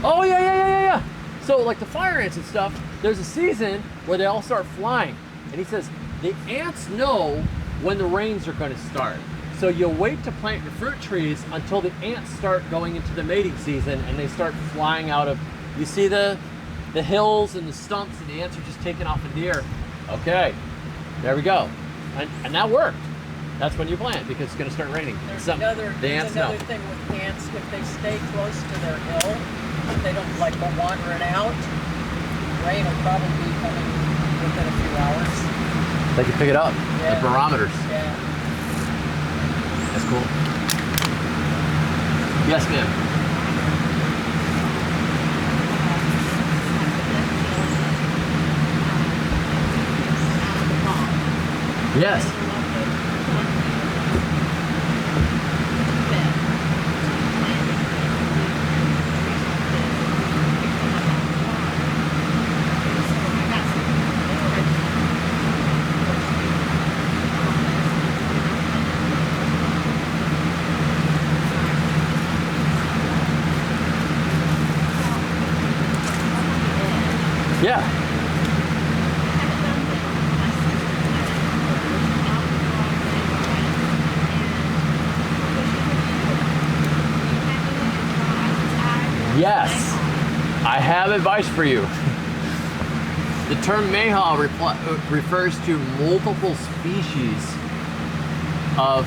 oh yeah. So like the fire ants and stuff, there's a season where they all start flying. And he says, the ants know when the rains are going to start. So you wait to plant your fruit trees until the ants start going into the mating season and they start flying out of, you see the hills and the stumps and the ants are just taking off in the air. Okay, there we go. And that worked. That's when you plant because it's going to start raining. There's The another ants know. thing with ants. If they stay close to their hill, they don't like go wandering out. Rain will probably be coming within a few hours. They can pick it up. Yeah. The barometers. Yeah. That's cool. Yes, ma'am. Yes. Yeah. Yes, I have advice for you. The term mayhaw refers to multiple species of,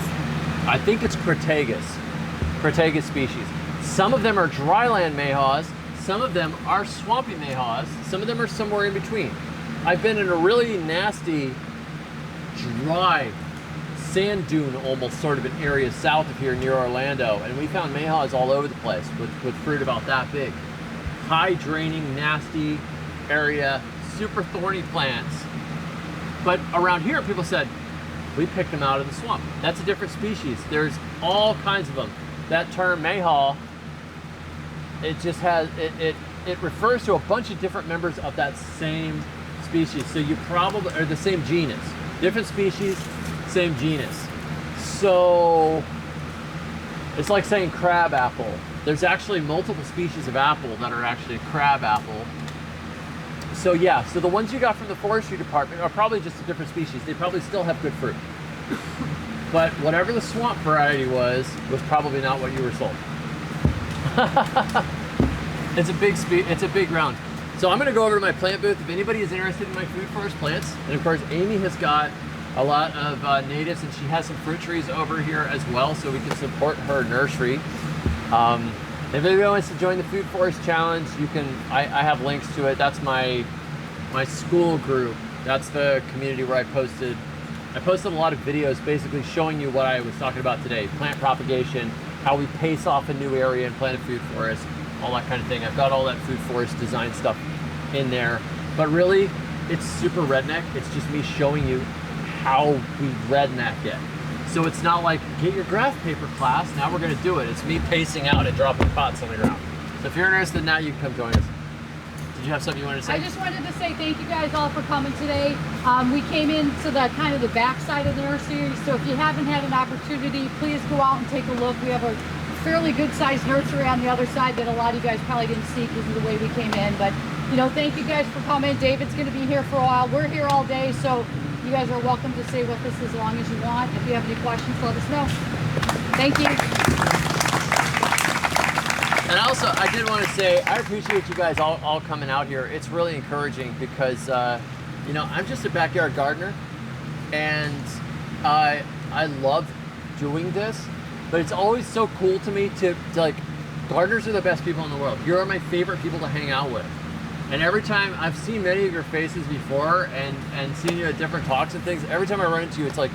I think it's Crataegus species. Some of them are dryland mayhaws, some of them are swampy mayhaws, some of them are somewhere in between. I've been in a really nasty, dry, sand dune almost sort of an area south of here near Orlando, and we found mayhaws all over the place with fruit about that big. High draining, nasty area, super thorny plants. But around here, people said, we picked them out of the swamp. That's a different species. There's all kinds of them. That term mayhaw, it just has, it refers to a bunch of different members of that same species. So you probably, or the same genus. Different species, same genus. So it's like saying crab apple. There's actually multiple species of apple that are actually crab apple. So yeah, so the ones you got from the forestry department are probably just a different species. They probably still have good fruit. But whatever the swamp variety was probably not what you were sold. It's a big round. So I'm gonna go over to my plant booth. If anybody is interested in my food forest plants, and of course Amy has got a lot of natives, and she has some fruit trees over here as well, so we can support her nursery. If anybody wants to join the Food Forest Challenge, you can. I have links to it. That's my school group. That's the community where I posted a lot of videos basically showing you what I was talking about today: plant propagation, how we pace off a new area and plant a food forest, all that kind of thing. I've got all that food forest design stuff in there. But really, it's super redneck. It's just me showing you how we redneck it. So it's not like, get your graph paper class, now we're gonna do it. It's me pacing out and dropping pots on the ground. So if you're interested in that, you can come join us. Did you have something you wanted to say? I just wanted to say thank you guys all for coming today. We came into the kind of the back side of the nursery, so if you haven't had an opportunity, please go out and take a look. We have a fairly good sized nursery on the other side that a lot of you guys probably didn't see because of the way we came in. But you know, thank you guys for coming. David's gonna be here for a while. We're here all day, so you guys are welcome to stay with us as long as you want. If you have any questions, let us know. Thank you. And also, I did want to say, I appreciate you guys all coming out here. It's really encouraging because, you know, I'm just a backyard gardener, and I love doing this, but it's always so cool to me to like, gardeners are the best people in the world. You're my favorite people to hang out with. And every time, I've seen many of your faces before and seen you at different talks and things, every time I run into you, it's like,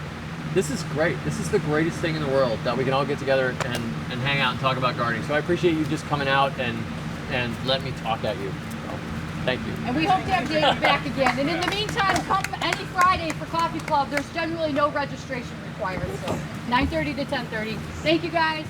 this is great. This is the greatest thing in the world, that we can all get together and hang out and talk about gardening. So I appreciate you just coming out and let me talk at you. So, thank you. And we hope to have David back again. And in the meantime, come any Friday for Coffee Club. There's generally no registration required, so 9:30 to 10:30. Thank you guys.